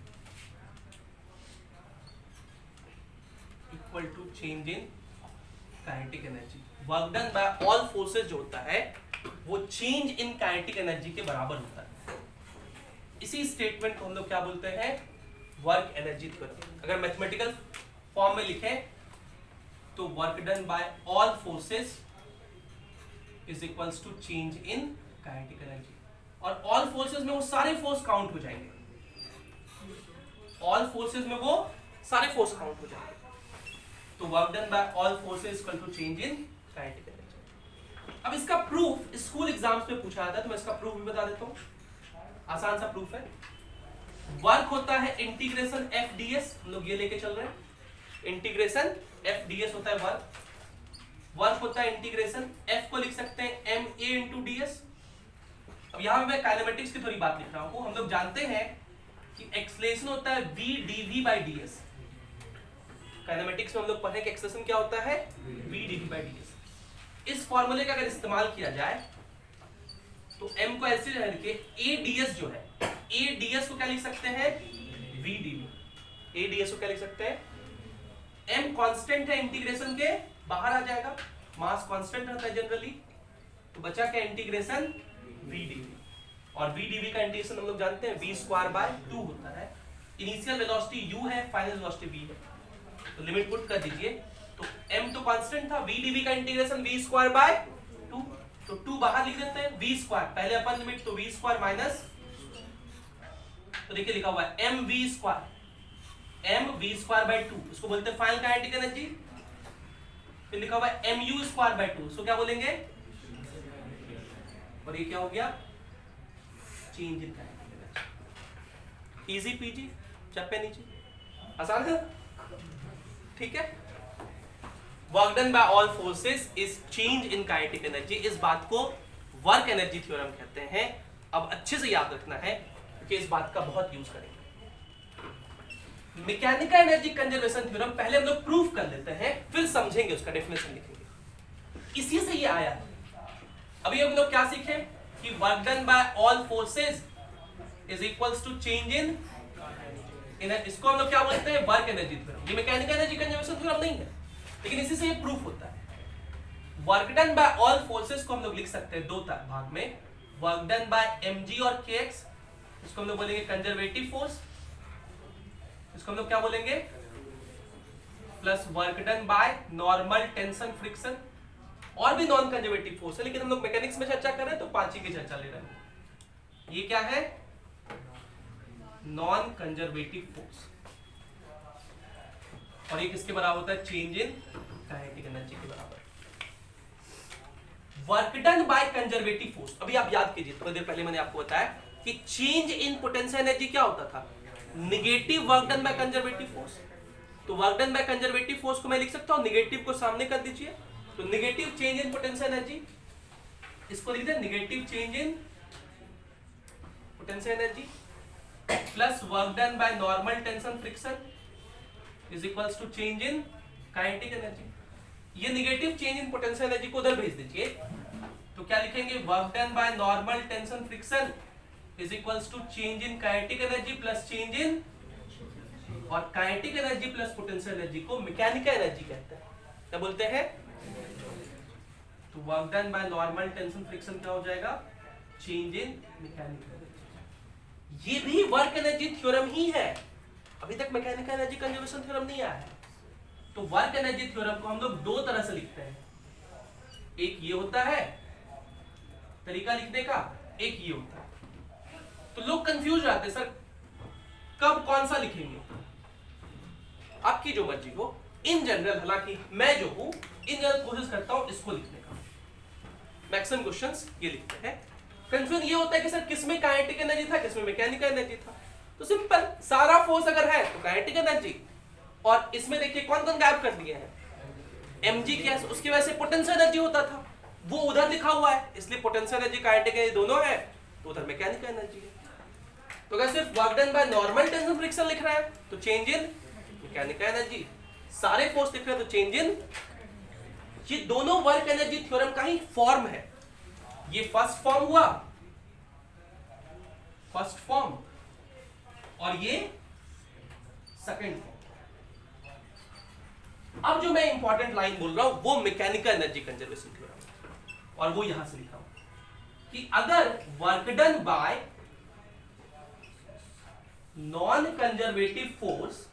equal to change in kinetic energy। Work done by all forces जो होता है वो change in kinetic energy के बराबर होता है। इसी statement को हम लोग क्या बोलते हैं, वर्क एनर्जी थ्योरम। अगर मैथमेटिकल फॉर्म में लिखें तो work done by all forces is equals to change in kinetic energy. और ऑल फोर्सेस में वो सारे फोर्स काउंट हो जाएंगे, ऑल फोर्सेस में वो सारे फोर्स काउंट हो जाएंगे। तो work done by all forces equal to change in kinetic energy. अब इसका प्रूफ स्कूल एग्जाम्स में पूछा जाता है तो मैं इसका प्रूफ भी बता देता हूं। आसान सा प्रूफ है। वर्क होता है इंटीग्रेशन एफ डी एस, हम लोग ये लेके चल रहे हैं, इंटीग्रेशन एफ डी एस होता है वर्क। वर्क होता है इंटीग्रेशन, एफ को लिख सकते हैं m a into d s. अब यहां मैं काइनेमेटिक्स की थोड़ी बात लिख रहा हूं। हम लोग जानते हैं कि एक्सलेशन होता है v d v by d s. Kinematics में हम लोग पढ़े कि एक्सलेशन क्या होता है, v d v by d s. इस फॉर्मूले का अगर इस्तेमाल किया जाए तो एम को ऐसे रख के ए डी एस जो है, ए डी एस को क्या लिख सकते हैं, v d v. A d s को क्या लिख सकते हैं, m कांस्टेंट है इंटीग्रेशन के, बाहर आ जाएगा, मास कांस्टेंट रहता है जनरली, तो बचा क्या इंटीग्रेशन v dv। और v dv का इंटीग्रेशन हम लोग जानते हैं v स्क्वायर बाय 2 होता है। इनिशियल वेलोसिटी u है, फाइनल वेलोसिटी v है, तो लिमिट पुट कर दीजिए। तो m तो कांस्टेंट था, v dv का इंटीग्रेशन v स्क्वायर बाय 2, तो 2 बाहर लिख देते हैं, v स्क्वायर पहले अपन लिमिट, तो v स्क्वायर माइनस, तो देखिए लिखा हुआ है mv square, m we square by 2, इसको बोलते हैं फाइनल काइनेटिक एनर्जी। फिर लिखा हुआ है एम यू स्क्वायर बाय 2, इसको क्या बोलेंगे, और ये क्या हो गया, change in kinetic energy. Easy PG, चप्पे नीचे, आसान है, ठीक है। Work done by all forces is change in kinetic energy. इस बात को वर्क एनर्जी थ्योरम कहते हैं। अब अच्छे से याद रखना है क्योंकि इस बात का बहुत यूज करेंगे। मैकेनिकल एनर्जी कंजर्वेशन थ्योरम पहले हम लोग प्रूफ कर लेते हैं, फिर समझेंगे, उसका डेफिनेशन लिखेंगे। इसी से ये आया है। अभी हम लोग क्या सीखे कि work done by all forces is equals to change in, इसको हम लोग क्या बोलते हैं, वर्क एनर्जी थ्योरम। ये मैकेनिकल एनर्जी कंजर्वेशन थ्योरम नहीं है, लेकिन इसी से ये प्रूफ होता है। Work done by all forces को हम लोग लिख सकते हैं दो भाग में, वर्क डन बाय mg और kx, इसको हम लोग बोलेंगे कंजर्वेटिव फोर्स, इसको हम लोग क्या बोलेंगे, plus work done by normal tension friction, और भी नॉन कंजर्वेटिव फोर्स है, लेकिन हम लोग मैकेनिक्स में चर्चा कर रहे हैं तो 5 ही की चर्चा ले रहे हैं। ये क्या है, नॉन कंजर्वेटिव फोर्स, और ये किसके बराबर होता है, चेंज इन काइनेटिक एनर्जी के बराबर। Work done by conservative force, अभी आप याद कीजिए, थोड़ी देर पहले मैंने आपको बताया कि चेंज इन पोटेंशियल एनर्जी क्या होता था, negative work done by conservative force. तो work done by conservative force को मैं लिख सकता हूं, निगेटिव को सामने कर दीजिए, तो negative change in potential energy, इसको लिख दें negative change in potential energy, plus work done by normal tension friction is equals to change in kinetic energy. ये negative change in potential energy को उधर भेज दीजिए, तो क्या लिखेंगे, work done by normal tension friction is equals to change in kinetic energy plus change in, और kinetic energy plus potential energy को मैकेनिकल एनर्जी कहते हैं। क्या बोलते हैं, तो work done by normal tension friction क्या हो जाएगा, चेंज इन मैकेनिकल एनर्जी। ये भी वर्क एनर्जी थ्योरम ही है, अभी तक मैकेनिकल एनर्जी कंजर्वेशन थ्योरम नहीं आया है। तो वर्क एनर्जी थ्योरम को हम लोग दो तरह से लिखते हैं, एक ये होता है तरीका लिखने का, एक ये होता है। तो लोग कंफ्यूज रहते हैं, सर कब कौन सा लिखेंगे, आपकी जो मर्जी हो। इन जनरल, हालांकि मैं जो हूं इन जनरल कोशिश करता हूं इसको लिखने का, मैक्सिमम क्वेश्चंस ये लिखते हैं। कंफ्यूजन ये होता है कि सर किसमें काइनेटिक एनर्जी था, किसमें मैकेनिकल एनर्जी था। तो सिंपल, सारा फोर्स अगर है तो काइनेटिक एनर्जी, और इसमें देखिए कौन कौन गायब कर दिए हैं, mg क्या है, उसकी वजह से पोटेंशियल एनर्जी होता था, वो उधर लिखा हुआ है, इसलिए पोटेंशियल एनर्जी काइनेटिक एनर्जी दोनों है, तो उधर मैकेनिकल एनर्जी है। तो अगर सिर्फ work done by normal tension friction लिख रहा है तो चेंज इन मैकेनिकल एनर्जी, सारे फोर्स लिख रहे हैं तो चेंज इन, ये दोनों वर्क एनर्जी थ्योरम का ही फॉर्म है। ये फर्स्ट फॉर्म हुआ, फर्स्ट फॉर्म, और ये सेकंड फॉर्म। अब जो मैं इंपॉर्टेंट लाइन बोल रहा हूं वो मैकेनिकल एनर्जी कंजर्वेशन थ्योरम, और वो यहां से लिखा हूं कि अगर work done by non conservative force,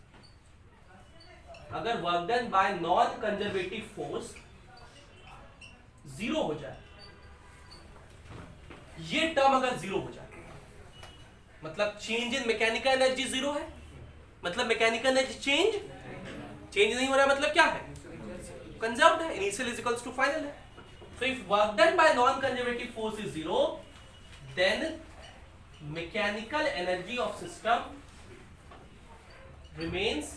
अगर work done by non conservative force zero हो जाए, ये टर्म अगर जीरो हो जाए, मतलब change in mechanical energy zero है, मतलब मैकेनिकल एनर्जी चेंज नहीं हो रहा है, मतलब क्या है, कंजर्व्ड है, initial is equals to final है। So if work done by non conservative force is zero, then mechanical energy of system remains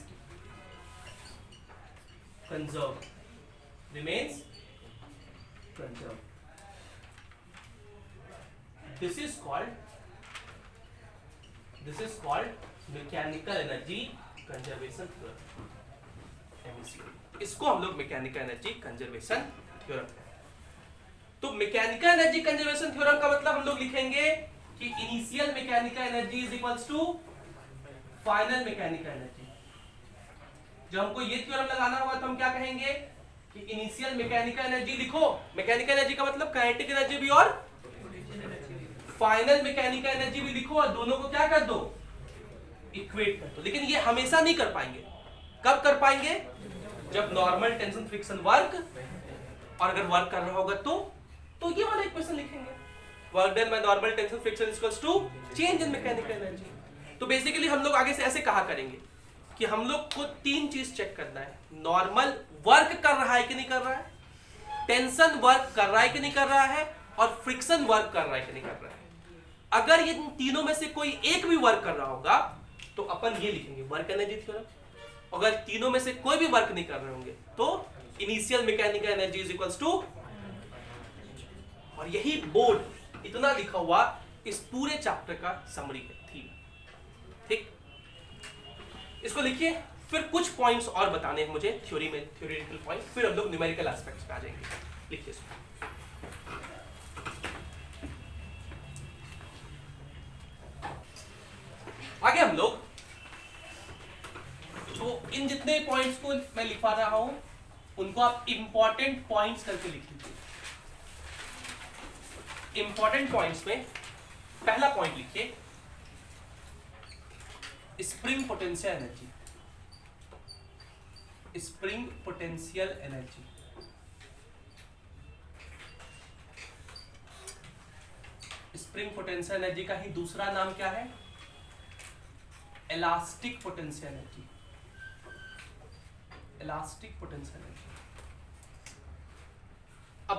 conserved, remains conserved. This is called mechanical energy conservation theorem, MECT. इसको हम लोग mechanical energy conservation theorem कहते हैं। तो mechanical energy conservation theorem का मतलब हम लोग लिखेंगे कि initial mechanical energy is equals to final mechanical energy. जब हमको ये थ्योरम लगाना होगा तो हम क्या कहेंगे कि इनिशियल मैकेनिकल एनर्जी लिखो, मैकेनिकल एनर्जी का मतलब काइनेटिक एनर्जी भी और फाइनल मैकेनिकल एनर्जी भी लिखो, और दोनों को क्या कर दो, इक्वेट कर दो। लेकिन ये हमेशा नहीं कर पाएंगे, कब कर पाएंगे, जब नॉर्मल टेंशन फ्रिक्शन वर्क, और अगर वर्क कर रहा होगा तो ये वाला इक्वेशन लिखेंगे, work done by normal tension friction equals to change in mechanical energy. तो बेसिकली हम लोग आगे से ऐसे कहा करेंगे कि हम लोग को तीन चीज चेक करना है, नॉर्मल वर्क कर रहा है कि नहीं कर रहा है, टेंशन वर्क कर रहा है कि नहीं कर रहा है, और फ्रिक्शन वर्क कर रहा है कि नहीं कर रहा है। अगर ये तीनों में से कोई एक भी वर्क कर रहा होगा तो अपन ये लिखेंगे वर्क एनर्जी थ्योरम। अगर तीनों में से कोई भी वर्क नहीं कर रहे होंगे तो initial mechanical energy is equals to, और यही बोर्ड इतना लिखा हुआ इस पूरे चैप्टर का समरी है, ठीक। इसको लिखिए, फिर कुछ पॉइंट्स और बताने हैं मुझे थ्योरी में, थ्योरेटिकल पॉइंट, फिर हम लोग न्यूमेरिकल एस्पेक्ट्स पे आ जाएंगे। लिखिए इसको। आगे हम लोग तो इन जितने पॉइंट्स को मैं लिखवा रहा हूं उनको आप इंपॉर्टेंट पॉइंट्स करके लिख लीजिए। इंपॉर्टेंट पॉइंट्स में पहला पॉइंट लिखिए spring potential energy, spring potential energy. Spring potential energy का ही दूसरा नाम क्या है, elastic potential energy, elastic potential energy. अब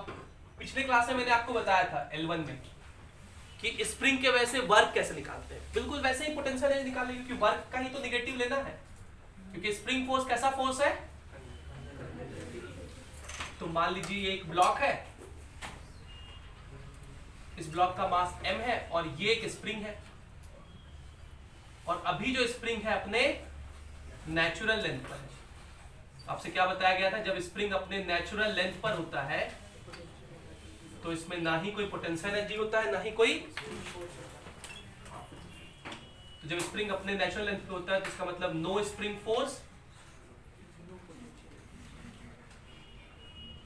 पिछले क्लास में मैंने आपको बताया था L1 में कि स्प्रिंग के वजह से वर्क कैसे निकालते हैं, बिल्कुल वैसे ही पोटेंशियल एनर्जी निकालेंगे, क्योंकि वर्क का ही तो नेगेटिव लेना है, क्योंकि स्प्रिंग फोर्स कैसा फोर्स है। तो मान लीजिए ये एक ब्लॉक है, इस ब्लॉक का मास m है और ये एक स्प्रिंग है, और अभी जो स्प्रिंग है अपने नेचुरल लेंथ पर है। आपसे क्या बताया गया था, जब स्प्रिंग अपने नेचुरल लेंथ पर होता है तो इसमें ना ही कोई पोटेंशियल एनर्जी होता है ना ही कोई, तो जब स्प्रिंग अपने नेचुरल लेंथ पे होता है तो इसका मतलब no spring force,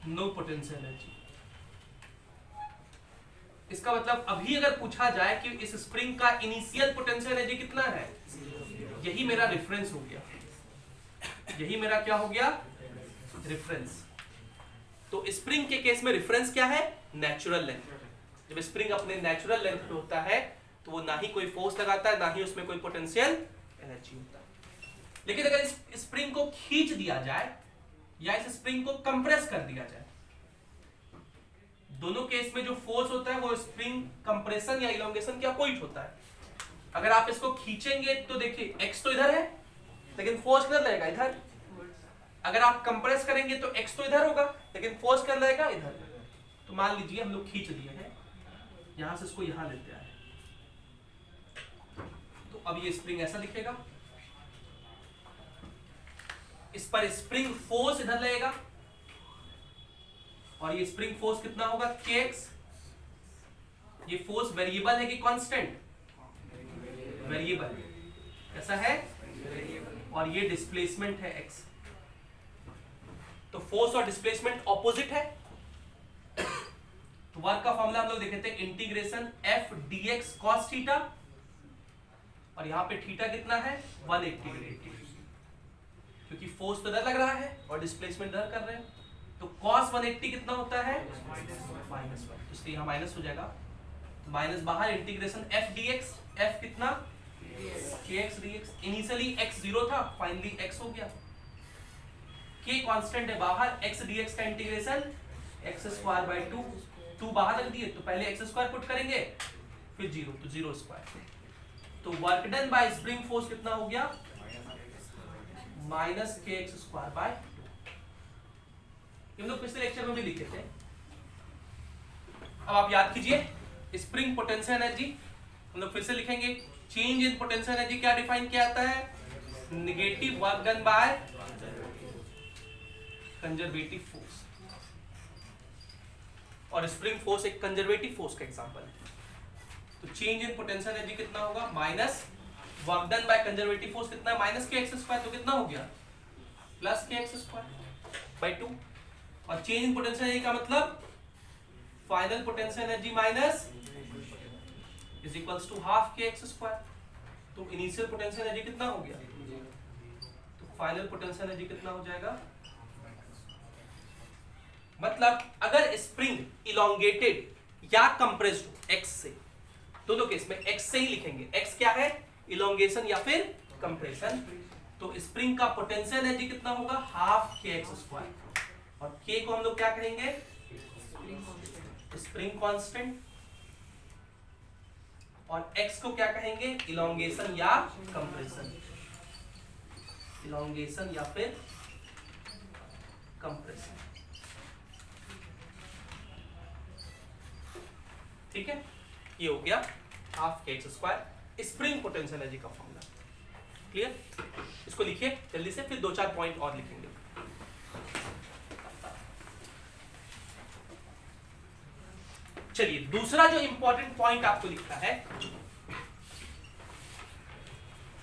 no potential energy. इसका मतलब अभी अगर पूछा जाए कि इस स्प्रिंग का इनिशियल पोटेंशियल एनर्जी कितना है, यही मेरा रेफरेंस हो गया, यही मेरा क्या हो गया, रेफरेंस। तो स्प्रिंग के केस में रेफरेंस क्या है, नेचुरल लेंथ। जब स्प्रिंग अपने नेचुरल लेंथ पे होता है तो वो ना ही कोई फोर्स लगाता है ना ही उसमें कोई पोटेंशियल एनर्जी होता है। लेकिन अगर इस स्प्रिंग को खींच दिया जाए या इस स्प्रिंग को कंप्रेस कर दिया जाए, दोनों केस में जो फोर्स होता है वो स्प्रिंग कंप्रेशन या इलोंगेशन के अपोजिट होता है। अगर आप इसको खींचेंगे तो देखिए x तो इधर है लेकिन फोर्स किधर लगेगा, इधर। अगर आप कंप्रेस करेंगे तो x तो इधर होगा, लेकिन फोर्स कर रहेगा इधर। तो मान लीजिए हम लोग खींच दिए हैं, यहां से इसको यहां लेते आए, तो अब ये स्प्रिंग ऐसा दिखेगा, इस पर स्प्रिंग फोर्स इधर लगेगा, और ये स्प्रिंग फोर्स कितना होगा kx। ये फोर्स वेरिएबल है कि कांस्टेंट? वेरिएबल। कैसा है? और ये डिस्प्लेसमेंट है x। तो फोर्स और डिस्प्लेसमेंट ऑपोजिट है। तो वर्क का फॉर्मूला हम लोग देखे थे integration f dx cos theta, और यहां पे थीटा कितना है 180 डिग्री, क्योंकि फोर्स तो इधर लग रहा है और डिस्प्लेसमेंट इधर कर रहे हैं। तो cos 180 कितना होता है -1, इसलिए यहां माइनस हो जाएगा, माइनस बाहर इंटीग्रेशन f dx, f कितना kx dx। इनिशियली x 0 था, फाइनली x हो गया। k कांस्टेंट है बाहर, x dx का इंटीग्रेशन x² 2 बाहर रख दिए, तो पहले x² पुट करेंगे, फिर 0, तो 0²। तो work done bye spring force कितना हो गया -kx²/2। ये हम लोग पिछले लेक्चर में भी लिखे थे। अब आप याद कीजिए स्प्रिंग पोटेंशियल एनर्जी, हम लोग फिर से लिखेंगे। चेंज इन पोटेंशियल एनर्जी क्या डिफाइन किया जाता है? Negative work done by conservative force, और स्प्रिंग फोर्स एक कंजर्वेटिव फोर्स का एग्जांपल है। तो चेंज इन पोटेंशियल एनर्जी कितना होगा minus work done by conservative force कितना है -kx², तो कितना हो गया +kx²/2। और चेंज इन पोटेंशियल एनर्जी का मतलब final potential energy minus is equals to half kx²। तो इनिशियल पोटेंशियल एनर्जी कितना हो गया, तो फाइनल पोटेंशियल एनर्जी कितना हो जाएगा। मतलब अगर स्प्रिंग इलोंगेटेड या कंप्रेस्ड हो x से, दोनों केस में x से ही लिखेंगे। x क्या है? इलोंगेशन या फिर कंप्रेशन। तो स्प्रिंग का पोटेंशियल एनर्जी कितना होगा हाफ kx², और k को हम लोग क्या कहेंगे स्प्रिंग कांस्टेंट, और x को क्या कहेंगे इलोंगेशन या कंप्रेशन, इलोंगेशन या फिर कंप्रेशन। ठीक है, ये हो गया half kx² spring potential energy का फॉर्मूला। क्लियर? इसको लिखिए जल्दी से, फिर 2-4 पॉइंट और लिखेंगे। चलिए दूसरा जो इंपॉर्टेंट पॉइंट आपको लिखना है,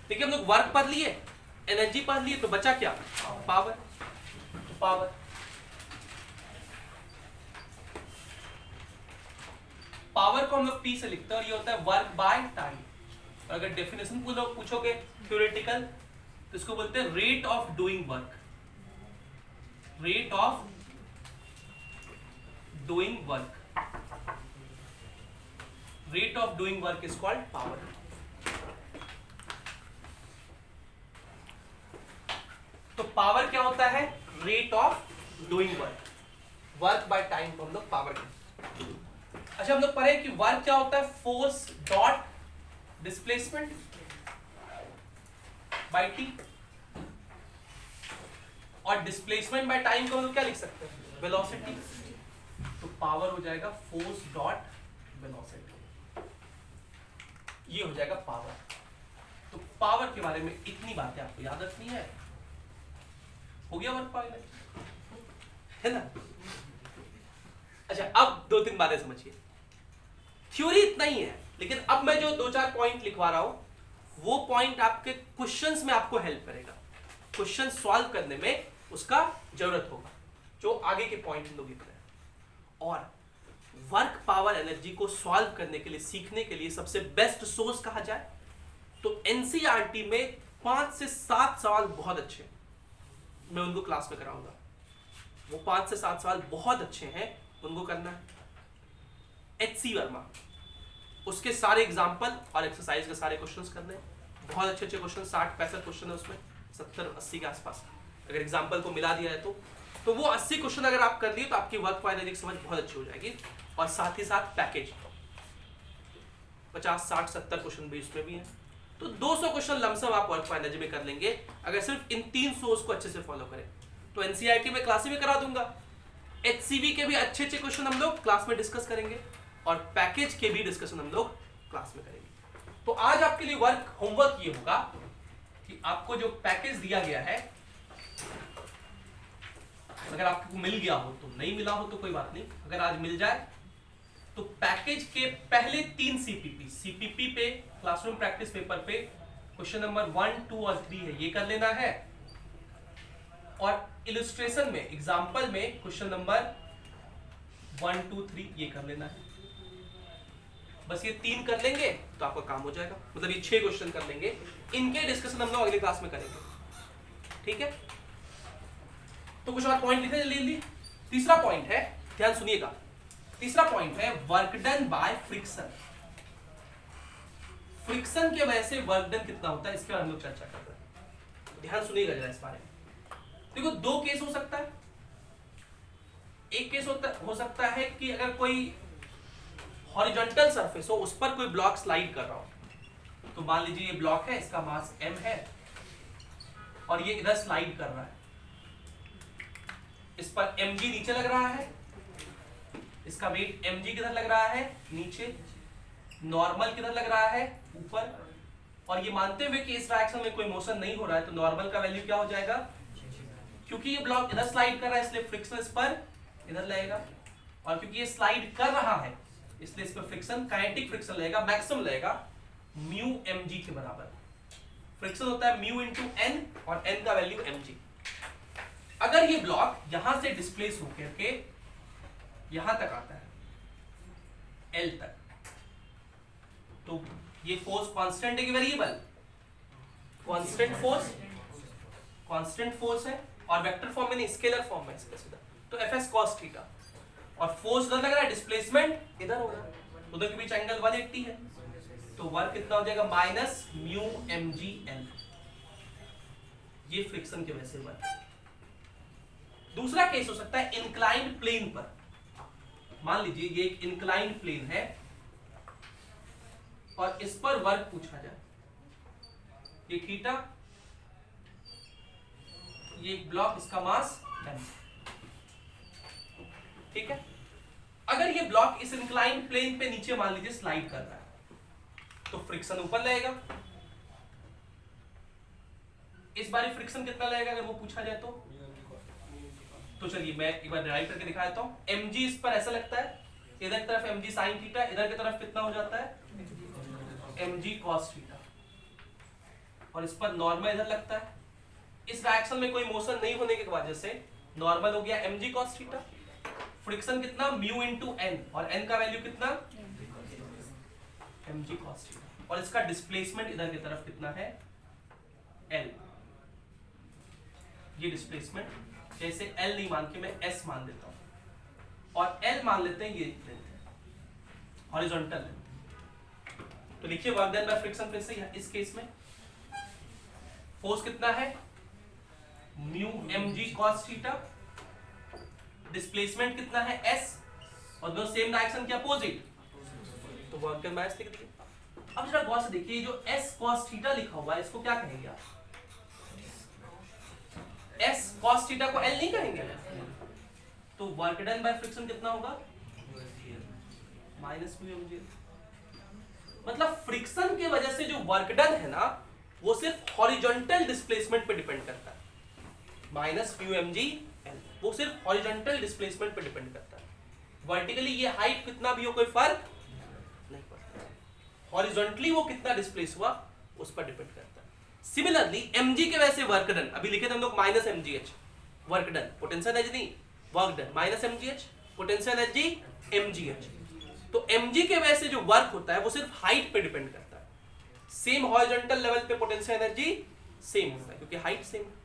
देखिए हम लोग वर्क पढ़ लिए, एनर्जी पढ़ लिए, तो बचा क्या पावर। पावर पावर को हम लोग P से लिखते हैं, और ये होता है वर्क बाय टाइम। और अगर डेफिनेशन पूछोगे थ्योरेटिकल, तो इसको बोलते हैं rate of doing work. Rate of doing work, rate of doing work is called power. तो पावर क्या होता है? Rate of doing work, work by time को हम लोग पावर कहते हैं। अच्छा, हम लोग पढ़े कि वर्क क्या होता है? Force dot displacement bye T, और डिस्प्लेसमेंट बाय टाइम को हम लोग क्या लिख सकते हैं? वेलोसिटी। तो पावर हो जाएगा फोर्स डॉट वेलोसिटी, ये हो जाएगा पावर। तो पावर के बारे में इतनी बातें आपको याद रखनी है। हो गया वर्क पावर, है ना? अच्छा, अब 2-3 बातें समझिए। थ्योरी इतना ही है, लेकिन अब मैं जो 2-4 पॉइंट लिखवा रहा हूं वो पॉइंट आपके क्वेश्चंस में आपको हेल्प करेगा। क्वेश्चन सॉल्व करने में उसका जरूरत होगा, जो आगे के पॉइंट हम लोग लिख रहे हैं। और वर्क पावर एनर्जी को सॉल्व करने के लिए, सीखने के लिए सबसे बेस्ट सोर्स कहा जाए तो एनसीईआरटी में 5 से 7 सवाल बहुत अच्छे, मैं उनको क्लास में कराऊंगा। वो 5 से 7 सवाल बहुत अच्छे हैं, उनको करना है। HC वर्मा, उसके सारे एग्जाम्पल और एक्सरसाइज के सारे क्वेश्चंस करने हैं। बहुत अच्छे अच्छे क्वेश्चन, 60-65 क्वेश्चन है उसमें, 70-80 के आसपास। अगर एग्जाम्पल को मिला दिया है तो वो 80 क्वेश्चन अगर आप कर लिए तो आपकी वर्क पावर एनर्जी की समझ बहुत अच्छी हो जाएगी। और साथ ही साथ पैकेज 50, 60, 70 क्वेश्चन भी उसमें भी है, तो 200 क्वेश्चन लमसम आप वर्क पावर एनर्जी में कर लेंगे अगर सिर्फ इन 3 सोर्स को अच्छे से फॉलो करें। तो एनसीईआरटी में क्लास में करा दूंगा, एचसीवी के भी अच्छे अच्छे क्वेश्चन हम लोग क्लास में डिस्कस करेंगे और पैकेज के भी डिस्कशन हम लोग क्लास में करेंगे। तो आज आपके लिए वर्क होमवर्क ये होगा कि आपको जो पैकेज दिया गया है, अगर आपको मिल गया हो तो, नहीं मिला हो तो कोई बात नहीं, अगर आज मिल जाए तो पैकेज के पहले 3 सीपीपी पे क्लासरूम प्रैक्टिस पेपर पे क्वेश्चन नंबर 1, 2 और 3 है, ये कर लेना है। और इलस्ट्रेशन में, एग्जांपल में क्वेश्चन नंबर 1, 2, 3 ये कर लेना है। बस ये 3 कर लेंगे तो आपका काम हो जाएगा, मतलब ये 6 क्वेश्चन कर लेंगे। इनके डिस्कशन हम लोग अगली क्लास में करेंगे, ठीक है। तो कुछ और पॉइंट लिखे जल्दी। तीसरा पॉइंट है, ध्यान सुनिएगा, तीसरा पॉइंट है work done by friction. Friction की वजह से वर्क डन कितना होता है, इसके बारे में हम लोग चर्चा कर रहे हैं। ध्यान सुनिएगा जरा इस बारे में। देखो 2 केस हो सकता है। एक केस हो सकता है कि अगर कोई हॉरिजॉन्टल सरफेस हो, उस पर कोई ब्लॉक स्लाइड कर रहा हो। तो मान लीजिए ये ब्लॉक है, इसका मास m है और ये इधर स्लाइड कर रहा है। इस पर mg नीचे लग रहा है, इसका वेट mg किधर लग रहा है, नीचे। नॉर्मल किधर लग रहा है, ऊपर। और ये मानते हुए कि इस डायरेक्शन में कोई मोशन नहीं हो रहा है, तो नॉर्मल का वैल्यू क्या हो जाएगा, क्योंकि ये ब्लॉक इधर स्लाइड कर रहा है इसलिए फ्रिक्शन इस पर इधर लगेगा, और क्योंकि ये स्लाइड कर रहा है इसलिए इस पर फ्रिक्शन, काइनेटिक फ्रिक्शन लगेगा, मैक्सिमम लगेगा म्यू mg के बराबर। फ्रिक्शन होता है म्यू इंटू n और n का वैल्यू mg। अगर ये ब्लॉक यहां से डिस्प्लेस होकर के यहां तक आता है L तक, तो ये फोर्स कांस्टेंट है कि वेरिएबल, कांस्टेंट फोर्स है, और वेक्टर फॉर्म में नहीं, स्केलर फॉर्म में सीधा। तो Fs cos थीटा, और फोर्स उधर लग रहा है, डिस्प्लेसमेंट इधर हो रहा है, उधर के बीच एंगल 180 है, तो वर्क कितना हो जाएगा, माइनस म्यू mg L। ये फ्रिक्शन की वजह से वर्क। दूसरा केस हो सकता है इंक्लाइंड प्लेन पर। मान लीजिए ये एक इंक्लाइंड प्लेन है और इस पर वर्क पूछा जाए, ये थीटा, ये एक ब्लॉक, इसका मास m, ठीक है। अगर ये ब्लॉक इस इंक्लाइंड प्लेन पे नीचे मान लीजिए स्लाइड कर रहा है, तो फ्रिक्शन ऊपर लगेगा। इस बार फ्रिक्शन कितना लगेगा अगर वो पूछा जाए तो चलिए मैं एक बार डिराइव करके दिखा देता हूं। mg इस पर ऐसा लगता है, इधर की तरफ mg sin थीटा, इधर की तरफ कितना हो जाता है mg cos थीटा, और इस पर नॉर्मल इधर लगता है। इस डायरेक्शन में कोई मोशन नहीं होने की वजह से नॉर्मल हो गया mg cos थीटा। फ्रिक्शन कितना, म्यू इंटू n, और n का वैल्यू कितना mg cos थीटा, और इसका डिस्प्लेसमेंट इधर की तरफ कितना है L। ये डिस्प्लेसमेंट, जैसे L नहीं मान के मैं S मान देता हूं, और L मान लेते हैं ये लेंथ है, हॉरिजॉन्टल लेंथ। तो लिखिए वर्क डन बाय फ्रिक्शन फिर से इस केस में फोर्स कितना है, mu mg cos theta, displacement कितना है S, और दोनों सेम डायरेक्शन के अपोजिट, तो वर्क डन बाय S लिख दिए। अब जरा गौर से देखिए, जो S cos थीटा लिखा हुआ है इसको क्या कहेंगे आप, S cos थीटा को L नहीं कहेंगे, तो वर्क डन बाय फ्रिक्शन कितना होगा, माइनस म्यू mg। मतलब फ्रिक्शन की वजह से जो वर्क डन है ना, वो सिर्फ हॉरिजॉन्टल डिस्प्लेसमेंट पे डिपेंड करता है, माइनस म्यू mg L, वो सिर्फ हॉरिजॉन्टल डिस्प्लेसमेंट पे डिपेंड करता है। वर्टिकली ये हाइट कितना भी हो कोई फर्क नहीं पड़ता, हॉरिजॉन्टली वो कितना डिस्प्लेस हुआ उस पर डिपेंड करता है। सिमिलरली mg के वजह से वर्क डन, अभी लिखे थे हम लोग minus mgh, work done potential energy नहीं, work done minus mgh, potential energy mgh। तो mg के वजह से जो वर्क होता है वो सिर्फ हाइट पे डिपेंड करता है, सेम हॉरिजॉन्टल लेवल पे पोटेंशियल एनर्जी सेम होता है क्योंकि हाइट सेम है।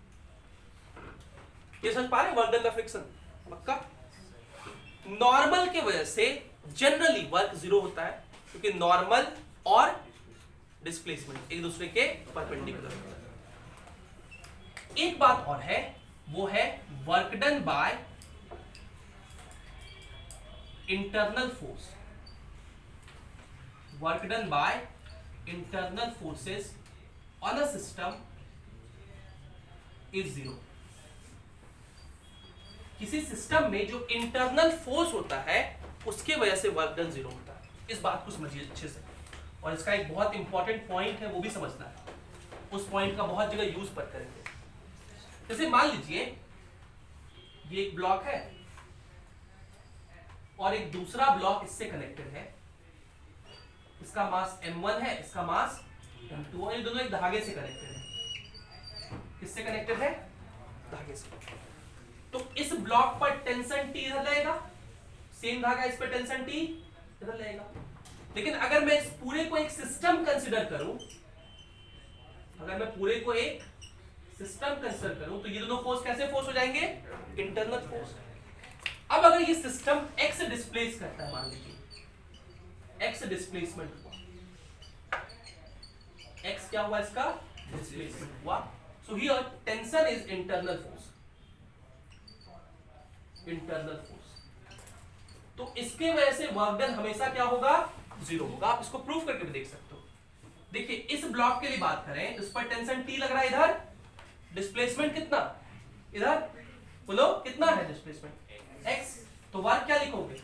ये समझ पा रहे हैं, वर्क डन बाय फ्रिक्शन पक्का। नॉर्मल के वजह से जनरली वर्क 0 होता है क्योंकि नॉर्मल और डिस्प्लेसमेंट एक दूसरे के परपेंडिकुलर होता है। एक बात और है, वो है work done by internal force. Work done by internal forces on a system is 0। किसी सिस्टम में जो इंटरनल फोर्स होता है उसके वजह से वर्क डन 0 होता है। इस बात को समझिए अच्छे से, और इसका एक बहुत इंपॉर्टेंट पॉइंट है वो भी समझना है, उस पॉइंट का बहुत जगह यूज पर करेंगे। जैसे मान लीजिए ये एक ब्लॉक है और एक दूसरा ब्लॉक इससे कनेक्टेड है, इसका मास m1 है, इसका मास m2 है, ये दोनों एक धागे से कनेक्टेड है। किससे कनेक्टेड है? धागे से। तो इस ब्लॉक पर टेंशन T इधर लगेगा, सेम धागा इस पर टेंशन T इधर लगेगा। लेकिन अगर मैं इस पूरे को एक सिस्टम कंसीडर करूं, अगर मैं पूरे को एक सिस्टम कंसीडर करूं तो ये दोनों फोर्स कैसे फोर्स हो जाएंगे? Internal force. अब अगर ये सिस्टम x डिस्प्लेस करता है, मान लीजिए x डिस्प्लेसमेंट हुआ, x क्या हुआ? इसका डिस्प्लेसमेंट हुआ। So here tension is internal force, internal force. तो इसके वजह से वर्क डन हमेशा क्या होगा? 0 होगा। आप इसको प्रूफ करके भी देख सकते हो। देखिए इस ब्लॉक के लिए बात करें, इस पर टेंशन T लग रहा है, इधर डिस्प्लेसमेंट कितना? इधर बोलो कितना है डिस्प्लेसमेंट? x। तो वर्क क्या लिखोगे?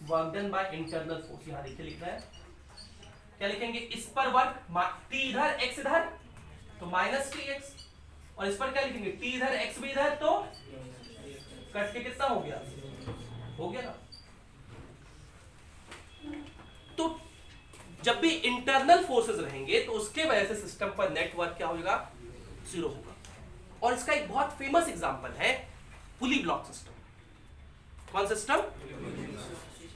Work done by internal force. यहां देखिए लिखना है, क्या लिखेंगे? इस पर वर्क T इधर, x इधर, तो माइनस Tx। और इस पर क्या लिखेंगे? T इधर, x भी इधर, तो कट के कितना हो गया? हो गया ना। तो जब भी इंटरनल फोर्सेस रहेंगे तो उसके वजह से सिस्टम पर नेटवर्क क्या होगा? 0 होगा। और इसका एक बहुत फेमस एग्जांपल है पुली ब्लॉक सिस्टम। कौन सिस्टम?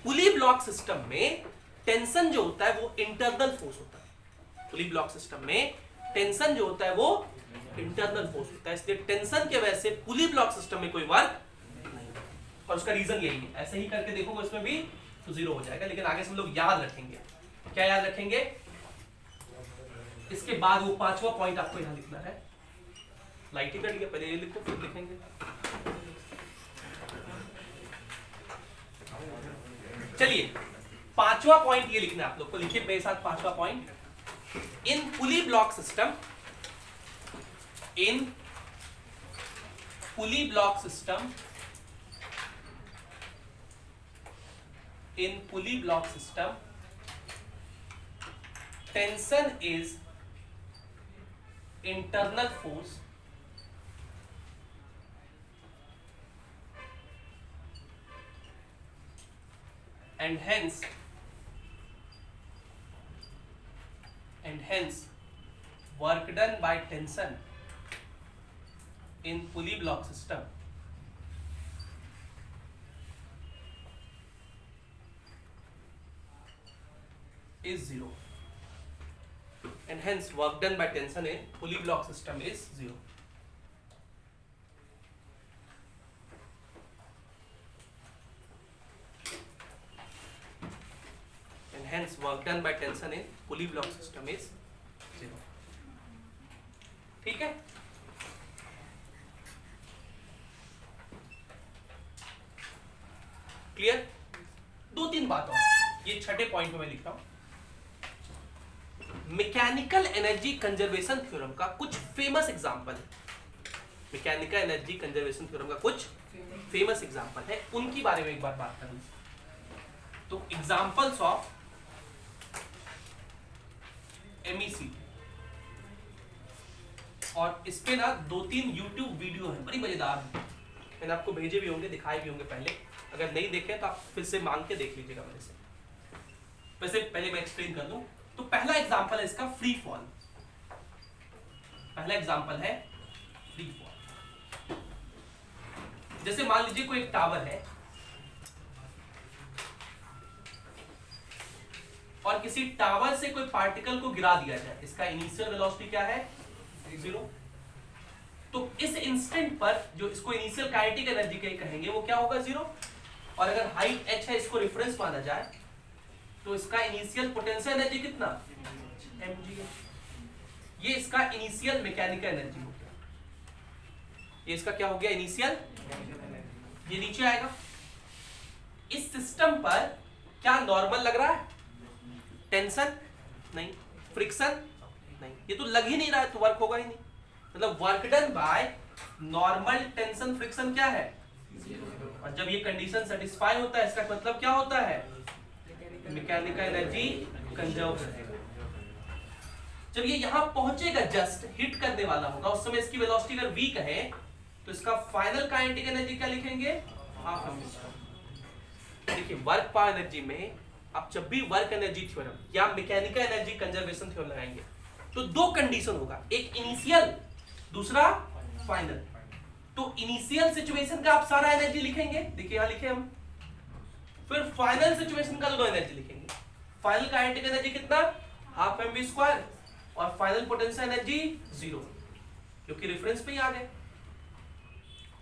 पुली ब्लॉक सिस्टम में टेंशन जो होता है वो इंटरनल फोर्स होता है। पुली ब्लॉक सिस्टम में टेंशन जो होता है वो इंटरनल फोर्स होता है, इसलिए टेंशन के वजह से पुली ब्लॉक सिस्टम में कोई वर्क नहीं होता। और उसका रीजन यही है। ऐसे ही करके देखोगे इसमें भी तो 0 हो जाएगा। लेकिन आगे से हम लोग याद रखेंगे, क्या याद रखेंगे? इसके बाद वो 5वां पॉइंट आपको यहां लिखना है। लाइट ही कट गया, पहले ये लिखो फिर लिखेंगे। चलिए 5वां पॉइंट ये लिखना है आप लोग को। लिखिए मेरे साथ 5वां point. In pulley block system, in pulley block system, in pulley block system, tension is internal force and hence work done by tension in pulley block system is 0, and hence work done by tension in pulley block system is 0. And hence work done by tension in pulley block system is 0. ठीक है? Clear? 2-3 बात और, ये छठे point में मैं लिख रहा हूं। मैकेनिकल एनर्जी कंजर्वेशन थ्योरम का कुछ फेमस एग्जांपल है। मैकेनिकल एनर्जी कंजर्वेशन थ्योरम का कुछ फेमस एग्जांपल है, उनकी बारे में एक बार बात करूं। तो एग्जांपल्स ऑफ MEC, और इस पे ना 2-3 YouTube वीडियो है, बड़ी मजेदार। मैंने आपको भेजे भी होंगे, दिखाए भी होंगे पहले। अगर नहीं देखे तो आप फिर से मांग के देख लीजिएगा मेरे से। वैसे पहले मैं एक्सप्लेन कर दूं। तो पहला एग्जांपल है इसका फ्री फॉल। पहला एग्जांपल है फ्री फॉल। जैसे मान लीजिए कोई एक टावर है और किसी टावर से कोई पार्टिकल को गिरा दिया जाए, इसका इनिशियल वेलोसिटी क्या है? 0। तो इस इंस्टेंट पर जो इसको इनिशियल काइनेटिक एनर्जी कहेंगे वो क्या होगा? 0। और अगर हाइट h है, इसको रेफरेंस माना जाए, तो इसका इनिशियल पोटेंशियल एनर्जी कितना? mg है। ये इसका इनिशियल मैकेनिकल एनर्जी हो गया। ये इसका क्या हो गया? इनिशियल। ये नीचे आएगा। इस सिस्टम पर क्या नॉर्मल लग रहा है? टेंशन नहीं, फ्रिक्शन नहीं, ये तो लग ही नहीं रहा है, तो वर्क होगा ही नहीं। मतलब work done by normal tension friction क्या है, और जब ये कंडीशन सेटिस्फाई होता है इसका मतलब क्या होता है, मैकेनिकल एनर्जी कंजर्व रहेगा। जब ये यहां पहुंचेगा, जस्ट हिट करने वाला होगा, उस समय इसकी वेलोसिटी अगर v कहे तो इसका फाइनल काइनेटिक एनर्जी क्या लिखेंगे, हाफ mv²। देखिए वर्क पावर एनर्जी में आप जब भी वर्क एनर्जी थ्योरम या मैकेनिकल एनर्जी कंजर्वेशन थ्योरम लगाएंगे तो दो कंडीशन होगा, एक इनिशियल, दूसरा फाइनल। तो इनिशियल सिचुएशन का आप सारा एनर्जी लिखेंगे, देखिए यहां लिखे हम, फिर फाइनल सिचुएशन का दोनों एनर्जी लिखेंगे। फाइनल काइनेटिक एनर्जी कितना, हाफ mv², और फाइनल पोटेंशियल एनर्जी 0, क्योंकि रेफरेंस पे ही आ गए,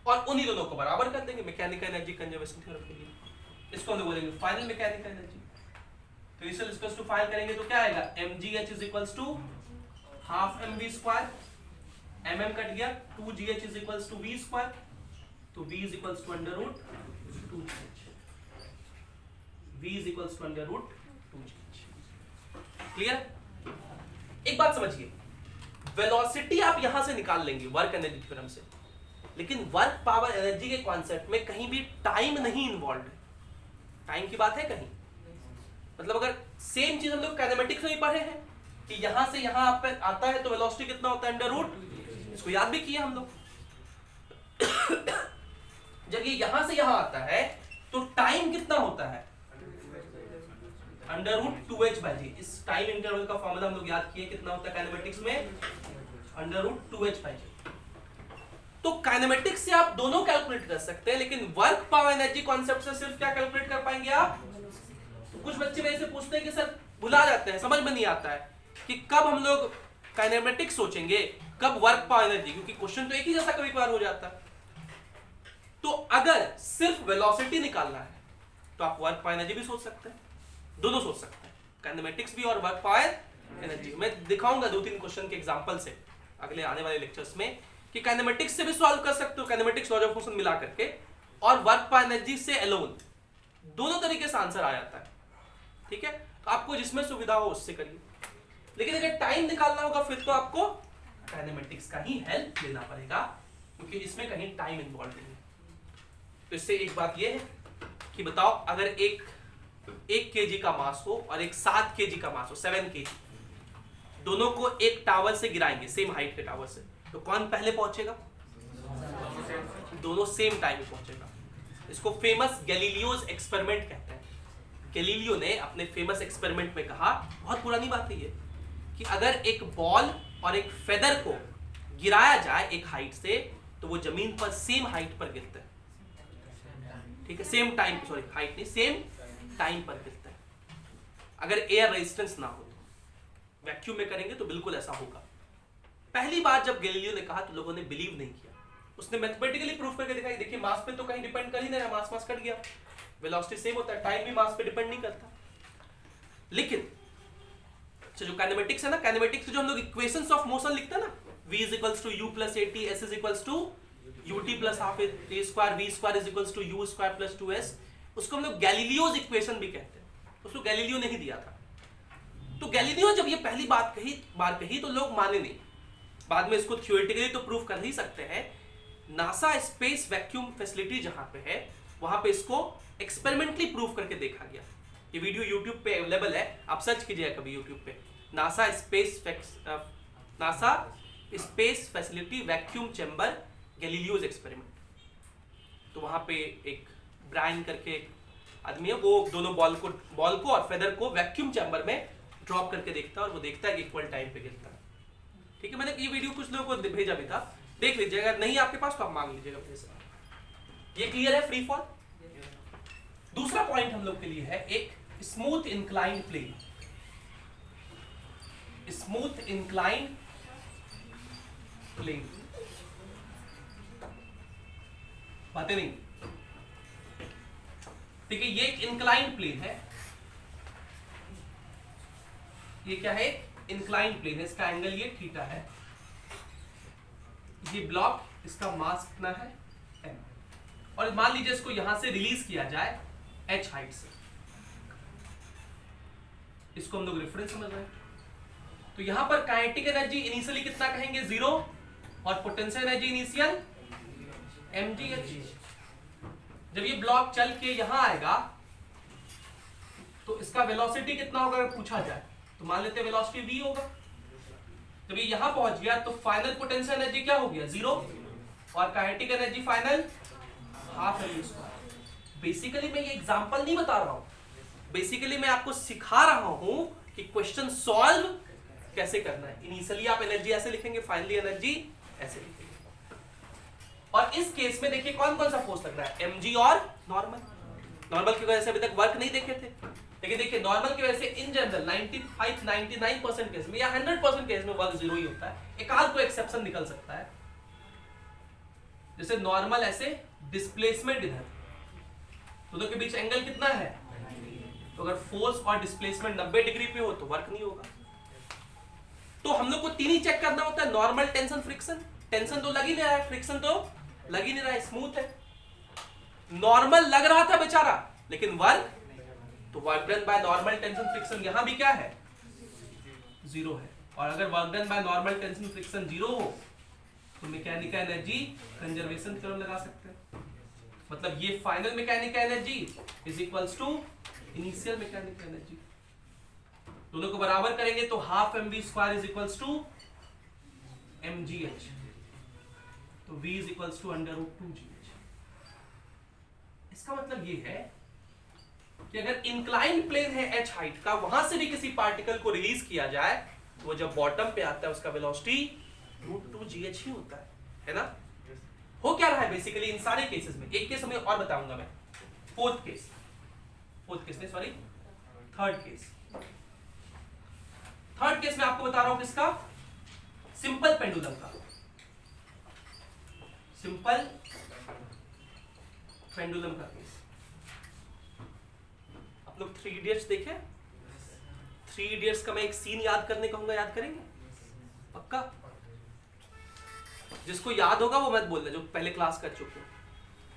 और उन्हीं दोनों को बराबर कर देंगे मैकेनिकल एनर्जी कंजर्वेशन थ्योरम के लिए। इसको हम लोग बोलेंगे फाइनल मैकेनिकल एनर्जी। तो इसे डिस्कस टू फाइंड करेंगे तो क्या आएगा, mgh is equals to half mv², mm cut गया, 2gh is equals to v², तो v is equals to under root 2gh, v is equals to under root 2gh। Clear? एक बात समझिए, velocity आप यहां से निकाल लेंगे वर्क एनर्जी थ्योरम से, लेकिन वर्क पावर एनर्जी के कॉन्सेप्ट में कहीं भी टाइम नहीं इन्वॉल्व है। टाइम की बात है कहीं, मतलब अगर सेम चीज हम लोग काइनेमेटिक्स में ही पढ़े हैं कि यहां से यहां आप पे आता है तो वेलोसिटी कितना होता है, अंडर रूट, इसको याद भी किया हम लोग। जब ये यहां से यहां आता है तो टाइम कितना होता है, अंडर रूट 2h/g। इस टाइम इंटरवल का फॉर्मूला हम लोग याद किए, कितना होता है काइनेमेटिक्स में, अंडर रूट 2h/g। तो काइनेमेटिक्स से आप दोनों कैलकुलेट कर सकते हैं, लेकिन वर्क पावर एनर्जी कॉन्सेप्ट से सिर्फ क्या कैलकुलेट कर पाएंगे आप। तो कुछ बच्चे मेरे से पूछते हैं कि सर भुला जाते हैं, समझ में नहीं आता है कि कब हम लोग काइनेमेटिक्स सोचेंगे, कब वर्क पावर एनर्जी, क्योंकि क्वेश्चन तो एक ही जैसा कभी कभार हो जाता है। तो अगर सिर्फ वेलोसिटी निकालना है तो आप वर्क पावर एनर्जी भी सोच सकते हैं, दोनों सोच सकते हैं, काइनेमेटिक्स भी और वर्क पावर एनर्जी। मैं दिखाऊंगा 2-3 क्वेश्चन के एग्जांपल से अगले आने वाले लेक्चर्स में कि काइनेमेटिक्स से भी सॉल्व कर सकते हो, काइनेमेटिक्स लॉज ऑफ मोशन मिला करके, और वर्क पावर एनर्जी से अलोन, दोनों तरीके से आंसर आ जाता है। ठीक है, तो आपको जिसमें सुविधा हो उससे करिए, लेकिन अगर टाइम निकालना होगा फिर तो आपको काइनेमेटिक्स का ही हेल्प लेना पड़ेगा, क्योंकि इसमें कहीं टाइम इन्वॉल्व नहीं है। तो इससे एक बात यह है कि बताओ अगर एक kg का मास हो और एक 7 kg का मास हो, 7 kg, दोनों को एक टावर से गिराएंगे, सेम हाइट के टावर से, तो कौन पहले पहुंचेगा, दोनों सेम टाइम में पहुंचेगा। इसको फेमस गैलीलियोज एक्सपेरिमेंट कहते हैं। गैलीलियो ने अपने फेमस एक्सपेरिमेंट में कहा, बहुत पुरानी बात है ये, कि अगर एक बॉल और एक फेदर को गिराया जाए एक हाइट से तो वो जमीन पर सेम हाइट पर गिरता है। ठीक है, सेम टाइम, सॉरी हाइट नहीं, सेम टाइम पर गिरता है। अगर एयर रेजिस्टेंस ना हो तो वैक्यूम में करेंगे तो बिल्कुल ऐसा होगा। पहली बार जब गैलीलियो ने कहा तो लोगों ने बिलीव नहीं किया, उसने मैथमेटिकली प्रूफ करके दिखाई, देखिए मास पे तो कहीं डिपेंड कर ही नहीं रहा, मास कट गया, वेलोसिटी सेम होता है, टाइम भी मास पे डिपेंड नहीं करता। लेकिन जो काइनेमेटिक्स है ना, काइनेमेटिक्स जो हम लोग इक्वेशंस ऑफ मोशन लिखते हैं ना, v = u + at, s = ut + ½ a², v² = u² + 2s, उसको हम लोग गैलीलियोज इक्वेशन भी कहते हैं, उसको गैलीलियो ने ही दिया था। तो गैलीलियो जब ये पहली बार कही तो लोग माने नहीं, बाद में इसको थ्योरेटिकली तो प्रूफ कर ही सकते हैं। नासा स्पेस वैक्यूम फैसिलिटी जहां पे है वहां पे इसको एक्सपेरिमेंटली प्रूफ करके देखा गया। ये वीडियो YouTube पे अवेलेबल है, आप सर्च कीजिएगा कभी YouTube पे, NASA space facility vacuum chamber Galileo's experiment. तो वहां पे एक ब्रायन करके आदमी है, वो दोनों बॉल को और फेदर को वैक्यूम चैम्बर में ड्रॉप करके देखता है, और वो देखता है कि इक्वल टाइम पे गिरता है। ठीक है, मैंने ये वीडियो कुछ लोगों को भेजा भी था, देख लीजिएगा, अगर नहीं आपके पास तो आप मांग लीजिएगा मेरे से। ये क्लियर है, फ्री फॉल। दूसरा पॉइंट हम लोग के लिए है एक smooth inclined plane. Smooth inclined plane, बातें नहीं, ठीक है, ये एक इंक्लाइंड प्लेन है। ये क्या है, इंक्लाइंड प्लेन है, इसका एंगल ये थीटा है। ये ब्लॉक, इसका मास कितना है m, और मान लीजिए इसको यहां से रिलीज किया जाए h हाइट से, इसको हम लोग रेफरेंस समझ रहे हैं। तो यहां पर काइनेटिक एनर्जी इनिशियली कितना कहेंगे, 0, और पोटेंशियल एनर्जी इनिशियल mgh। जब ये ब्लॉक चल के यहां आएगा तो इसका वेलोसिटी कितना होगा अगर पूछा जाए तो मान लेते हैं वेलोसिटी v होगा। जब ये यहां पहुंच गया तो फाइनल पोटेंशियल एनर्जी क्या हो गया 0 और kinetic energy final half mv²। Basically मैं ये एग्जांपल नहीं बता रहा हूं, बेसिकली मैं आपको सिखा रहा हूं कि क्वेश्चन सॉल्व कैसे करना है। इनिशियली आप एनर्जी ऐसे लिखेंगे, फाइनली एनर्जी ऐसे लिखेंगे। और इस केस में देखिए कौन कौन सा फोर्स लग रहा है, mg और नॉर्मल। नॉर्मल की वजह से अभी तक वर्क नहीं देखे थे, लेकिन देखिए नॉर्मल की वजह से इन जनरल 95-99% केस में या 100% केस में वर्क 0 ही होता है। एक आध कोई एक्सेप्शन निकल सकता है, जैसे नॉर्मल ऐसे डिस्प्लेसमेंट इधर, दोनों के बीच एंगल कितना है, तो अगर फोर्स और डिस्प्लेसमेंट 90 डिग्री पे हो तो वर्क नहीं होगा। तो हम लोग को तीन ही चेक करना होता है, नॉर्मल, टेंशन, फ्रिक्शन। टेंशन तो लग ही नहीं रहा है, फ्रिक्शन तो लग ही नहीं रहा है, स्मूथ है। नॉर्मल लग रहा था बेचारा लेकिन वर्क, तो work done by normal tension friction यहां भी क्या है 0 है। और अगर work done by normal tension friction 0 हो तो मैकेनिकल एनर्जी कंजर्वेशन थ्योरम लगा सकते हैं। मतलब ये final mechanical energy is equals to initial mechanical energy. दोनों को बराबर करेंगे तो half mv² is equals to mgh, तो v is equals to √2gh। इसका मतलब ये है कि अगर इंक्लाइन प्लेन है h हाइट का, वहां से भी किसी पार्टिकल को रिलीज किया जाए तो वो जब बॉटम पे आता है उसका वेलोसिटी √2gh ही होता है ना। हो क्या रहा है बेसिकली इन सारे केसेस में, एक केस हमें और बताऊंगा मैं, फोर्थ केस नहीं सॉरी थर्ड केस में आपको बता रहा हूं किसका, सिंपल पेंडुलम का। सिंपल पेंडुलम का केस। आप लोग 3 इडियट्स देखे, 3 इडियट्स का मैं एक सीन याद करने कहूंगा, याद करेंगे पक्का? जिसको याद होगा वो मत बोलना, जो पहले क्लास कर चुके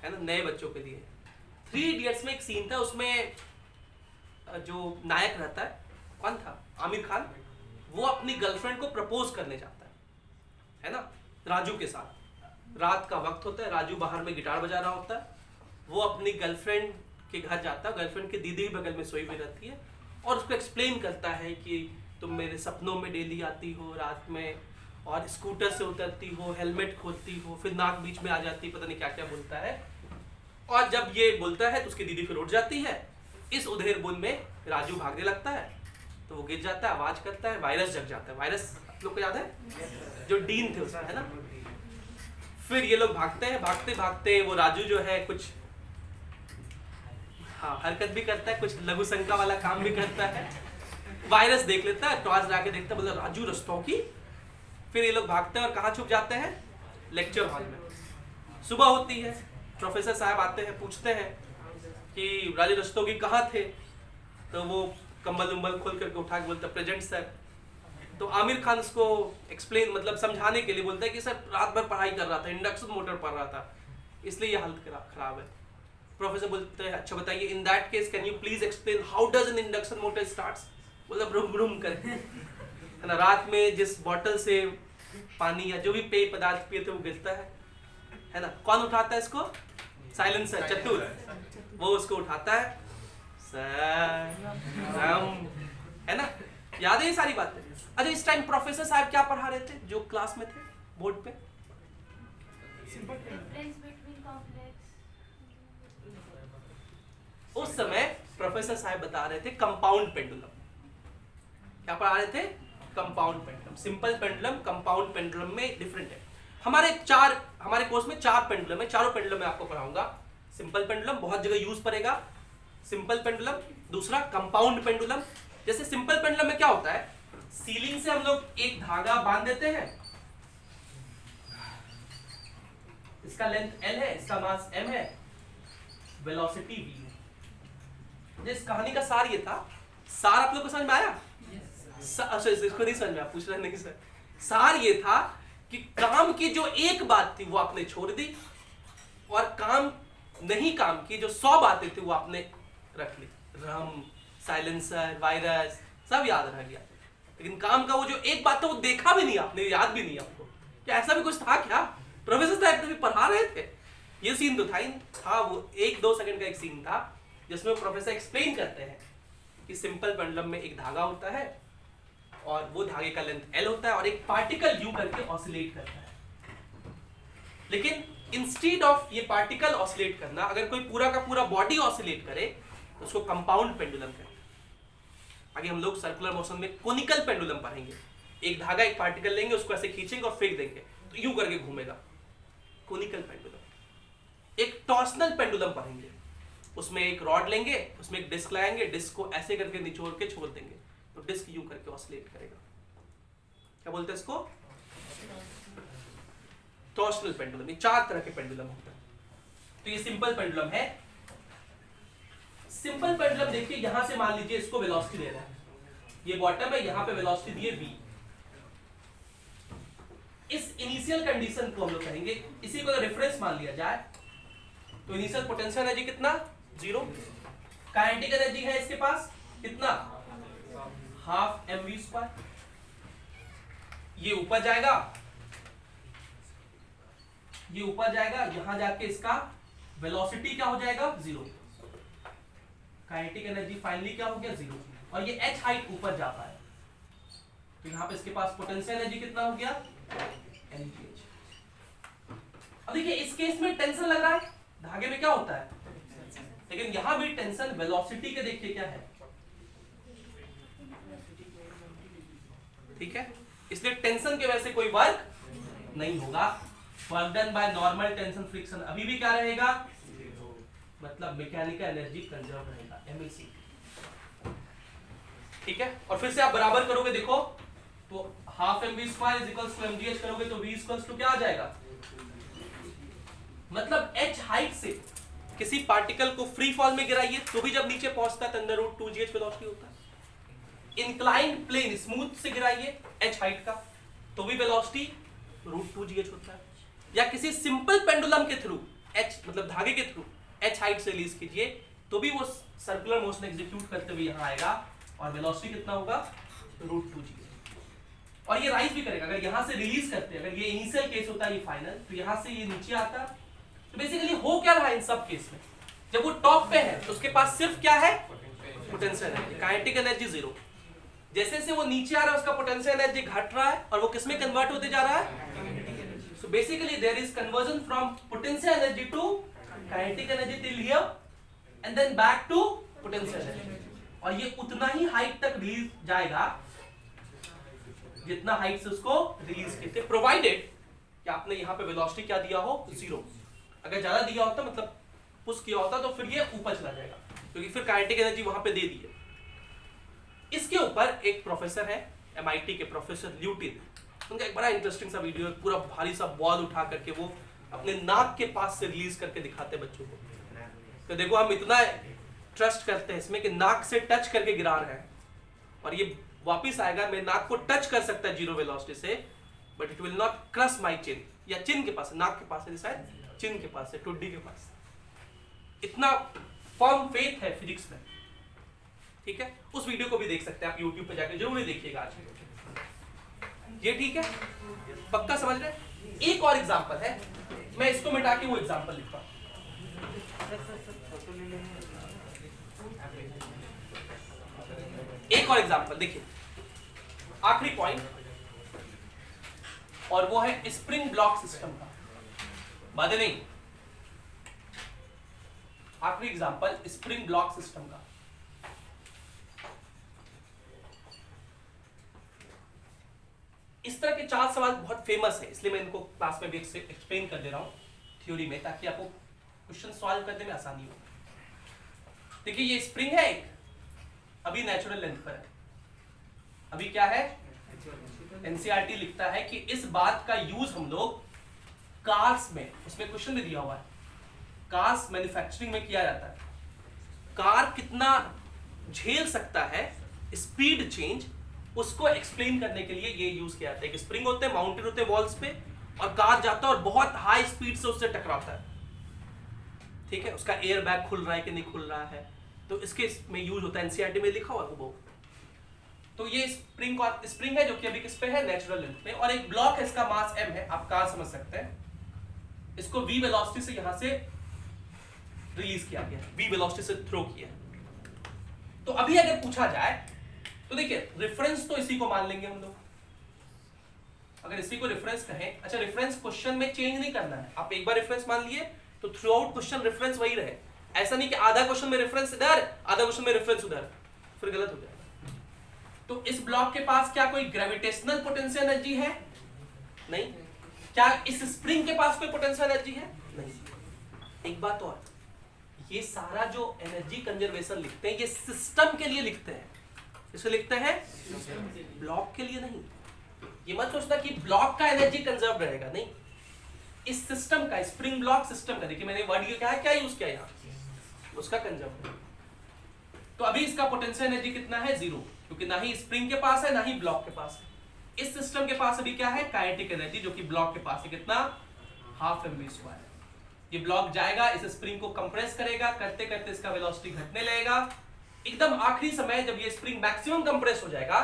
है ना, नए बच्चों के लिए। 3 इडियट्स में एक सीन था, उसमें जो नायक रहता है, कौन था, आमिर खान, वो अपनी गर्लफ्रेंड को प्रपोज करने जाता है ना, राजू के साथ। रात का वक्त होता है, राजू बाहर में गिटार बजा रहा होता है, वो अपनी गर्लफ्रेंड के घर जाता है, गर्लफ्रेंड की दीदी भी बगल में सोई हुई रहती है, और उसको एक्सप्लेन करता है कि तुम मेरे सपनों में डेली आती हो रात में, और स्कूटर से उतरती हो, हेलमेट खोलती हो, फिर नाक बीच में आ जाती, पता नहीं क्या क्या बोलता है। और जब ये बोलता है तो उसकी दीदी फिर उठ जाती है। इस उधेड़ बुन में राजू भागने लगता है, तो वो गिर जाता है, आवाज करता है, वायरस जग जाता है। वायरस आप लोग को याद है, जो डीन थे उसमें, है ना। फिर ये लोग भागते हैं, भागते भागते वो राजू जो है कुछ हरकत भी करता है, कुछ लघु शंका वाला काम भी करता है। वायरस देख लेता है, टॉर्च ला के देखता है, बोला राजू रस्तोगी। फिर ये लोग भागते हैं और कहाँ छुप जाते हैं, लेक्चर हॉल में। सुबह होती है, प्रोफेसर साहब आते हैं, पूछते हैं कि राजू रस्तोगी कहाँ थे, तो वो कंबल उम्बल खोल करके उठा के बोलता प्रेजेंट सर। तो आमिर खान उसको एक्सप्लेन मतलब समझाने के लिए बोलता है कि सर रात भर पढ़ाई कर रहा था, इंडक्शन मोटर पढ़ रहा था, इसलिए ये हालत खराब है। प्रोफेसर बोलते हैं अच्छा बताइए, in that case can you please explain how does N induction motor starts. मतलब ब्रूम ब्रूम करके, है ना, रात में जिस बॉटल से पानी या जो भी पेय पदार्थ पिए थे वो गिरता है ना, कौन उठाता है इसको, साइलेंसर, चतुर, वो उसको उठाता है, है ना, याद है ये सारी बातें। अच्छा इस टाइम प्रोफेसर साहब क्या पढ़ा रहे थे जो क्लास में थे बोर्ड पे, उस समय प्रोफेसर साहब बता रहे थे कंपाउंड पेंडुलम। क्या पढ़ा रहे थे, compound pendulum. Simple pendulum compound pendulum में डिफरेंट है। हमारे कोर्स में 4 पेंडुलम है, चारों पेंडुलम मैं आपको पढ़ाऊंगा। सिंपल पेंडुलम बहुत जगह यूज पड़ेगा, सिंपल पेंडुलम। दूसरा कंपाउंड पेंडुलम। जैसे सिंपल पेंडुलम में क्या होता है, सीलिंग से हम लोग एक धागा बांध देते हैं, इसका लेंथ L है, इसका मास M है, वेलोसिटी V है। इस कहानी का सार ये था, सार आप लोग को समझ में आया? अच्छा इसको नहीं समझ में आया, पूछ रहे नहीं सर। सार ये था कि काम की जो एक बात थी वो आपने छोड़ दी, और काम की जो 100 बातें थी वो आपने रख ली। रम, साइलेंसर, वायरस सब याद रह गया, लेकिन काम का वो जो एक बात था वो देखा भी नहीं आपने, याद भी नहीं आपको, क्या ऐसा भी कुछ था क्या? प्रोफेसर साहब तभी पढ़ा रहे थे। ये सीन तो था वो 1-2 सेकंड का एक सीन था जिसमें प्रोफेसर एक्सप्लेन करते हैं कि सिंपल पेंडुलम में एक धागा होता है और वो धागे का लेंथ L होता है और एक पार्टिकल U करके ऑसिलेट करता है। लेकिन इंस्टेड ऑफ ये पार्टिकल ऑसिलेट करना, अगर कोई पूरा का पूरा बॉडी ऑसिलेट करे तो उसको कंपाउंड पेंडुलम कहते हैं। आगे हम लोग सर्कुलर मोशन में कोनिकल पेंडुलम पढ़ेंगे। एक धागा एक पार्टिकल लेंगे, उसको ऐसे खींचेंगे और फेंक देंगे तो यूं करके घूमेगा, कोनिकल पेंडुलम। एक टॉर्सनल पेंडुलम पढ़ेंगे, उसमें एक रॉड लेंगे, उसमें एक डिस्क लगाएंगे, डिस्क को ऐसे करके निचोड़ के छोड़ देंगे तो डिस्क यूं करके ऑसिलेट करेगा। क्या बोलते हैं इसको? Torsional pendulum. ये 4 तरह के पेंडुलम होते हैं। तो ये सिंपल पेंडुलम है। सिंपल पेंडुलम देखिए, यहां से मान लीजिए इसको वेलोसिटी दे रहा है, ये बॉटम है, यहां पे वेलोसिटी दी है v। इस इनिशियल कंडीशन को हम लोग कहेंगे, इसी को अगर रेफरेंस मान लिया जाए तो इनिशियल पोटेंशियल एनर्जी कितना? 0। काइनेटिक एनर्जी है इसके पास कितना? Half mv²। ये ऊपर जाएगा, ये ऊपर जाएगा, यहां जाके इसका वेलोसिटी क्या हो जाएगा? 0। काइनेटिक एनर्जी फाइनली क्या हो गया? 0। और ये h हाइट ऊपर जाता है तो यहां पे इसके पास पोटेंशियल एनर्जी कितना हो गया? mgh। अब देखिए इस केस में टेंशन लग रहा है, धागे में क्या होता है, लेकिन यहां भी टेंशन वेलोसिटी के देखिए क्या है, ठीक है। इसलिए टेंशन के वजह से कोई वर्क नहीं होगा। Work done by normal tension friction अभी भी क्या रहेगा? मतलब मैकेनिकल एनर्जी कंजर्व रहेगा, MEC। ठीक है। और फिर से आप बराबर करोगे, देखो तो half mv² is equals to mgh करोगे तो v इक्वल्स टू क्या आ जाएगा? मतलब h हाइट से किसी पार्टिकल को फ्री फॉल में गिराइए तो भी जब नीचे पहुंचता है तो अंडर रूट 2gh वेलोसिटी होता है। इंक्लाइंड प्लेन स्मूथ से गिराइए h हाइट का तो भी वेलोसिटी रूट 2gh होता है। या किसी सिंपल पेंडुलम के थ्रू h मतलब धागे के थ्रू h हाइट से रिलीज कीजिए तो भी वो सर्कुलर मोशन एग्जीक्यूट करते हुए यहां आएगा और वेलोसिटी कितना होगा? Root 2gh। और ये राइज भी करेगा। अगर यहां से रिलीज करते हैं, अगर ये इनिशियल केस होता है, ये फाइनल, तो यहां से ये नीचे आता। तो बेसिकली हो क्या रहा है इन सब केस में, जब वो टॉप पे है तो उसके पास सिर्फ क्या है? Potential energy. Kinetic energy 0। जैसे जैसे वो नीचे आ रहा है उसका पोटेंशियल एनर्जी घट रहा है और वो किसमें कन्वर्ट होते जा रहा है? So basically there is conversion from potential energy to kinetic energy till here and then back to potential energy. और ये उतना ही हाइट तक रिलीज जाएगा जितना हाइट से उसको रिलीज किए थे, प्रोवाइडेड कि आपने यहाँ पे वेलोसिटी क्या दिया हो? 0। अगर ज्यादा दिया होता मतलब पुश किया होता तो फिर ये ऊपर चला जाएगा, क्योंकि फिर काइनेटिक एनर्जी वहां पे दे दी है। इसके ऊपर एक प्रोफेसर है MIT के, प्रोफेसर ल्यूटिन। उनका एक बड़ा इंटरेस्टिंग सा वीडियो है, पूरा भारी सा बॉल उठा करके वो अपने नाक के पास से रिलीज करके दिखाते हैं बच्चों को। तो देखो हम इतना ट्रस्ट करते हैं इसमें कि नाक से टच करके गिरा रहे हैं और ये वापिस आएगा, मेरे नाक को टच कर सकता है 0 वेलोसिटी से, but it will not crush my chin. या चिन के पास है, नाक के पास है, शायद चिन के पास है, टुड्डी के पास। इतना फर्म फेथ है फिजिक्स में, ठीक है। उस वीडियो को भी देख सकते हैं आप YouTube पे जाकर, जरूर देखिएगा आज। ये ठीक है, पक्का समझ रहे? एक और एग्जांपल है, मैं इसको मिटा के वो एग्जांपल लिखता हूं। एक और एग्जांपल देखिए, आखिरी पॉइंट, और वो है स्प्रिंग ब्लॉक सिस्टम का। बातें नहीं, आखिरी एग्जांपल स्प्रिंग ब्लॉक सिस्टम का। इस तरह के 4 सवाल बहुत फेमस है, इसलिए मैं इनको क्लास में भी एक्सप्लेन कर दे रहा हूं थ्योरी में, ताकि आपको क्वेश्चन सॉल्व करने में आसानी हो। देखिए ये स्प्रिंग है एक, अभी नेचुरल लेंथ पर है, अभी क्या है? NCERT लिखता है कि इस बात का यूज हम लोग कार्स में, उसमें क्वेश्चन भी दिया हुआ है, कार्स मैन्युफैक्चरिंग में किया जाता है। कार कितना झेल सकता है स्पीड चेंज, उसको एक्सप्लेन करने के लिए ये यूज किया जाता है कि स्प्रिंग होते हैं, माउंटेड होते हैं वॉल्स पे, और कार जाता है और बहुत हाई स्पीड से उससे टकराता है, ठीक है। उसका एयर बैग खुल रहा है कि नहीं खुल रहा है, तो इसके में यूज होता है। NCERT में लिखा हुआ है वो। तो ये स्प्रिंग है जो कि अभी किस पे है, नेचुरल लेंथ पे, और एक ब्लॉक है, इसका मास m है, आप कहां समझ सकते हैं, इसको v वेलोसिटी से यहां से रिलीज किया गया, v वेलोसिटी से थ्रो किया। तो अभी अगर पूछा जाए तो देखिए रेफरेंस तो इसी को मान लेंगे हम लोग, अगर इसी को रेफरेंस कहें। अच्छा, रेफरेंस क्वेश्चन में चेंज नहीं करना है, आप एक बार रेफरेंस मान लिए तो थ्रू आउट क्वेश्चन रेफरेंस वही रहे, ऐसा नहीं कि आधा क्वेश्चन में रेफरेंस इधर, आधा क्वेश्चन में रेफरेंस उधर, फिर गलत हो जाएगा। तो इस ब्लॉक के पास क्या कोई ग्रेविटेशनल पोटेंशियल एनर्जी है? नहीं। क्या इस स्प्रिंग के पास कोई पोटेंशियल एनर्जी है? नहीं। एक बात और, ये सारा जो एनर्जी कंजर्वेशन लिखते हैं ये सिस्टम के लिए लिखते हैं, इसे लिखते हैं ब्लॉक के लिए नहीं। ये मत सोचना कि ब्लॉक का एनर्जी कंजर्व रहेगा, नहीं, इस सिस्टम का, स्प्रिंग ब्लॉक सिस्टम का, देखिए मैंने वर्ड क्या यूज किया यहाँ, उसका कंजर्व। तो अभी इसका पोटेंशियल एनर्जी कितना है? 0, क्योंकि ना ही स्प्रिंग के पास है ना ही ब्लॉक के पास है। इस सिस्टम के पास अभी क्या है? काइनेटिक एनर्जी, जो कि ब्लॉक के पास है कितना? ½ mv²। ये ब्लॉक जाएगा, इस स्प्रिंग को कंप्रेस करेगा, करते करते इसका वेलोसिटी घटने लगेगा, एकदम आखिरी समय जब ये स्प्रिंग मैक्सिमम कंप्रेस हो जाएगा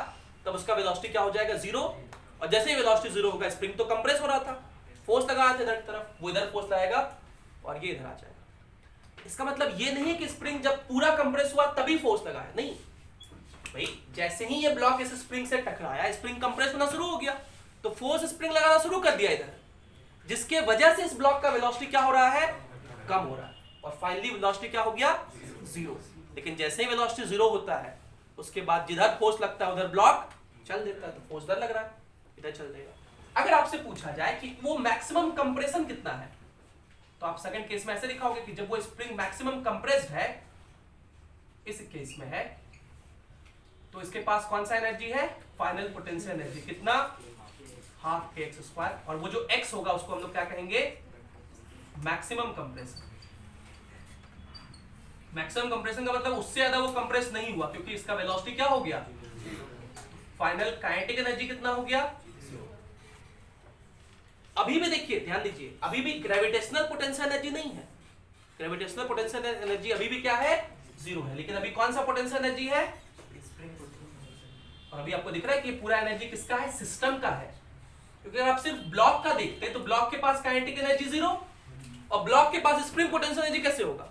तब उसका वेलोसिटी क्या हो जाएगा? 0। और जैसे ही वेलोसिटी 0 होगा, स्प्रिंग तो कंप्रेस हो रहा था, फोर्स लगा रहा था इधर तरफ, वो इधर फोर्स लगाएगा और ये इधर आ जाएगा। इसका मतलब ये नहीं कि स्प्रिंग जब पूरा कंप्रेस हुआ तभी फोर्स लगा है, नहीं भाई, जैसे ही ये ब्लॉक इस स्प्रिंग से टकराया, स्प्रिंग कंप्रेस होना शुरू हो गया, तो फोर्स स्प्रिंग लगाना शुरू कर दिया इधर, जिसके वजह से इस ब्लॉक का वेलोसिटी क्या हो रहा है? कम हो रहा है, और फाइनली वेलोसिटी क्या हो गया? 0। लेकिन जैसे ही वेलोसिटी 0 होता है, उसके बाद जिधर फोर्स लगता है उधर ब्लॉक चल देता है, तो फोर्स इधर लग रहा है, इधर चल देगा। अगर आपसे पूछा जाए कि वो मैक्सिमम कंप्रेशन कितना है, तो आप सेकंड केस में ऐसे लिखाओगे कि जब वो स्प्रिंग मैक्सिमम कंप्रेस्ड है, इस केस में है, तो इसके पास कौन सा एनर्जी है? फाइनल पोटेंशियल एनर्जी कितना? ½ kx²। और वो जो x होगा उसको हम लोग क्या कहेंगे? Maximum compression. मैक्सिमम कंप्रेशन का मतलब उससे ज्यादा वो कंप्रेस नहीं हुआ, क्योंकि इसका वेलोसिटी क्या हो गया? फाइनल काइनेटिक एनर्जी कितना हो गया? 0। अभी भी देखिए, ध्यान दीजिए, अभी भी ग्रेविटेशनल पोटेंशियल एनर्जी नहीं है, ग्रेविटेशनल पोटेंशियल एनर्जी अभी भी क्या है? 0 है। लेकिन अभी कौन सा पोटेंशियल एनर्जी है? और अभी आपको दिख रहा है कि पूरा एनर्जी किसका है? सिस्टम का है। क्योंकि अगर आप सिर्फ ब्लॉक का देखते तो ब्लॉक के पास काइनेटिक एनर्जी 0, और ब्लॉक के पास स्प्रिंग पोटेंशियल एनर्जी कैसे होगा?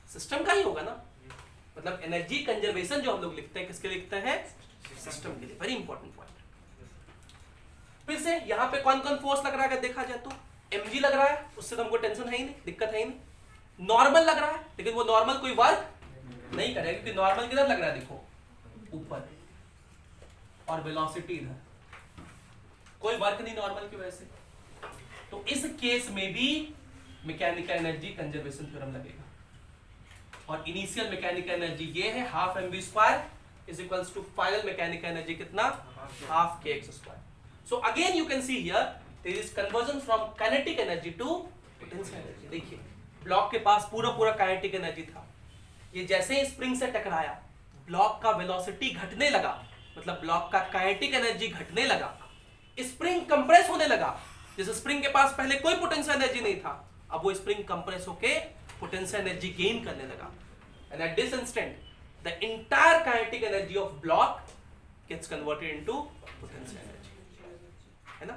सिस्टम का ही होगा ना। मतलब एनर्जी कंजर्वेशन जो हम लोग लिखते हैं, किसके लिखते हैं? सिस्टम के लिए। Very important point. फिर से यहाँ पे कौन कौन फोर्स लग रहा है अगर देखा जाए तो mg लग रहा है, उससे तो हमको टेंशन है ही नहीं, दिक्कत है ही नहीं। नॉर्मल लग रहा है, लेकिन वो नॉर्मल कोई वर्क नहीं करेगा, क्योंकि नॉर्मल किधर लग रहा है? देखो ऊपर, और वेलोसिटी इधर, कोई वर्क नहीं नॉर्मल की वजह से। तो इस केस में भी मैकेनिकल एनर्जी कंजर्वेशन थ्योरम लगेगा, और इनिशियल मैकेनिकल एनर्जी ये है ½ mv² is equals to final mechanical energy कितना? ½ kx²। So again you can see here there is conversion from kinetic energy to potential energy। देखिए block के पास पूरा kinetic energy था, ये जैसे ही स्प्रिंग से टकराया, ब्लॉक का वेलोसिटी घटने लगा, मतलब ब्लॉक का काइनेटिक एनर्जी घटने लगा, स्प्रिंग कंप्रेस होने लगा। जैसे स्प्रिंग के पास पहले कोई पोटेंशियल एनर्जी नहीं था, अब वो स्प्रिंग कंप्रेस होके पोटेंशियल एनर्जी गेन करने लगा, and at this instant the entire kinetic energy of block gets converted into potential energy, है ना।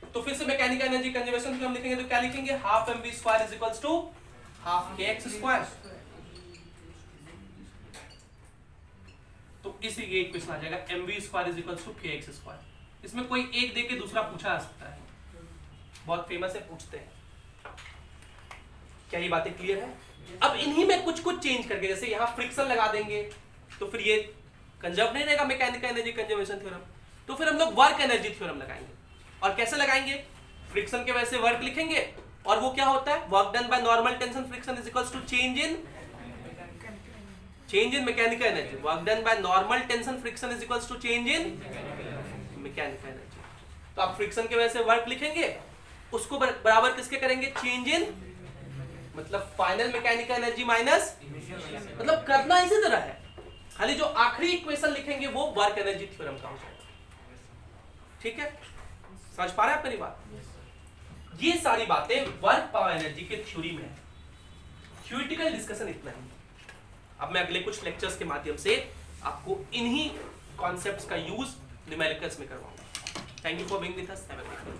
तो फिर से मैकेनिकल एनर्जी कंजर्वेशन हम लिखेंगे तो क्या लिखेंगे? ½ mv² is equals to ½ kx²। तो इसी ये क्वेश्चन आ जाएगा mv² is equals to kx²। इसमें कोई एक देके दूसरा पूछा जा सकता है, बहुत फेमस है, पूछते हैं। क्या ये बातें क्लियर है? अब इन्हीं में कुछ चेंज करके, जैसे यहाँ फ्रिक्शन लगा देंगे तो फिर ये कंजर्व नहीं रहेगा मैकेनिकल एनर्जी कंजर्वेशन थ्योरम, तो फिर हम लोग वर्क एनर्जी थ्योरम लगाएंगे। और कैसे लगाएंगे? फ्रिक्शन के वजह से वर्क लिखेंगे, और वो क्या होता है? Work done by normal tension friction is equals to change in mechanical energy. Work done by normal tension friction is equals to change in mechanical energy. तो आप फ्रिक्शन की वजह से वर्क लिखेंगे, उसको बराबर किसके करेंगे? चेंज इन, मतलब फाइनल मैकेनिकल एनर्जी माइनस, मतलब करना इसी तरह है, खाली जो आखिरी इक्वेशन लिखेंगे वो वर्क एनर्जी थ्योरम का हो जाएगा। ठीक है, समझ पा रहे हैं आप मेरी बात? ये सारी बातें वर्क पावर एनर्जी के थ्योरी में है। थ्योरेटिकल डिस्कशन इतना ही। अब मैं अगले कुछ लेक्चर्स के माध्यम से आपको इन्हीं कॉन्सेप्ट्स का यूज न्यूमेरिकल्स में करवाऊंगा। Thank you for being with us, have a great day.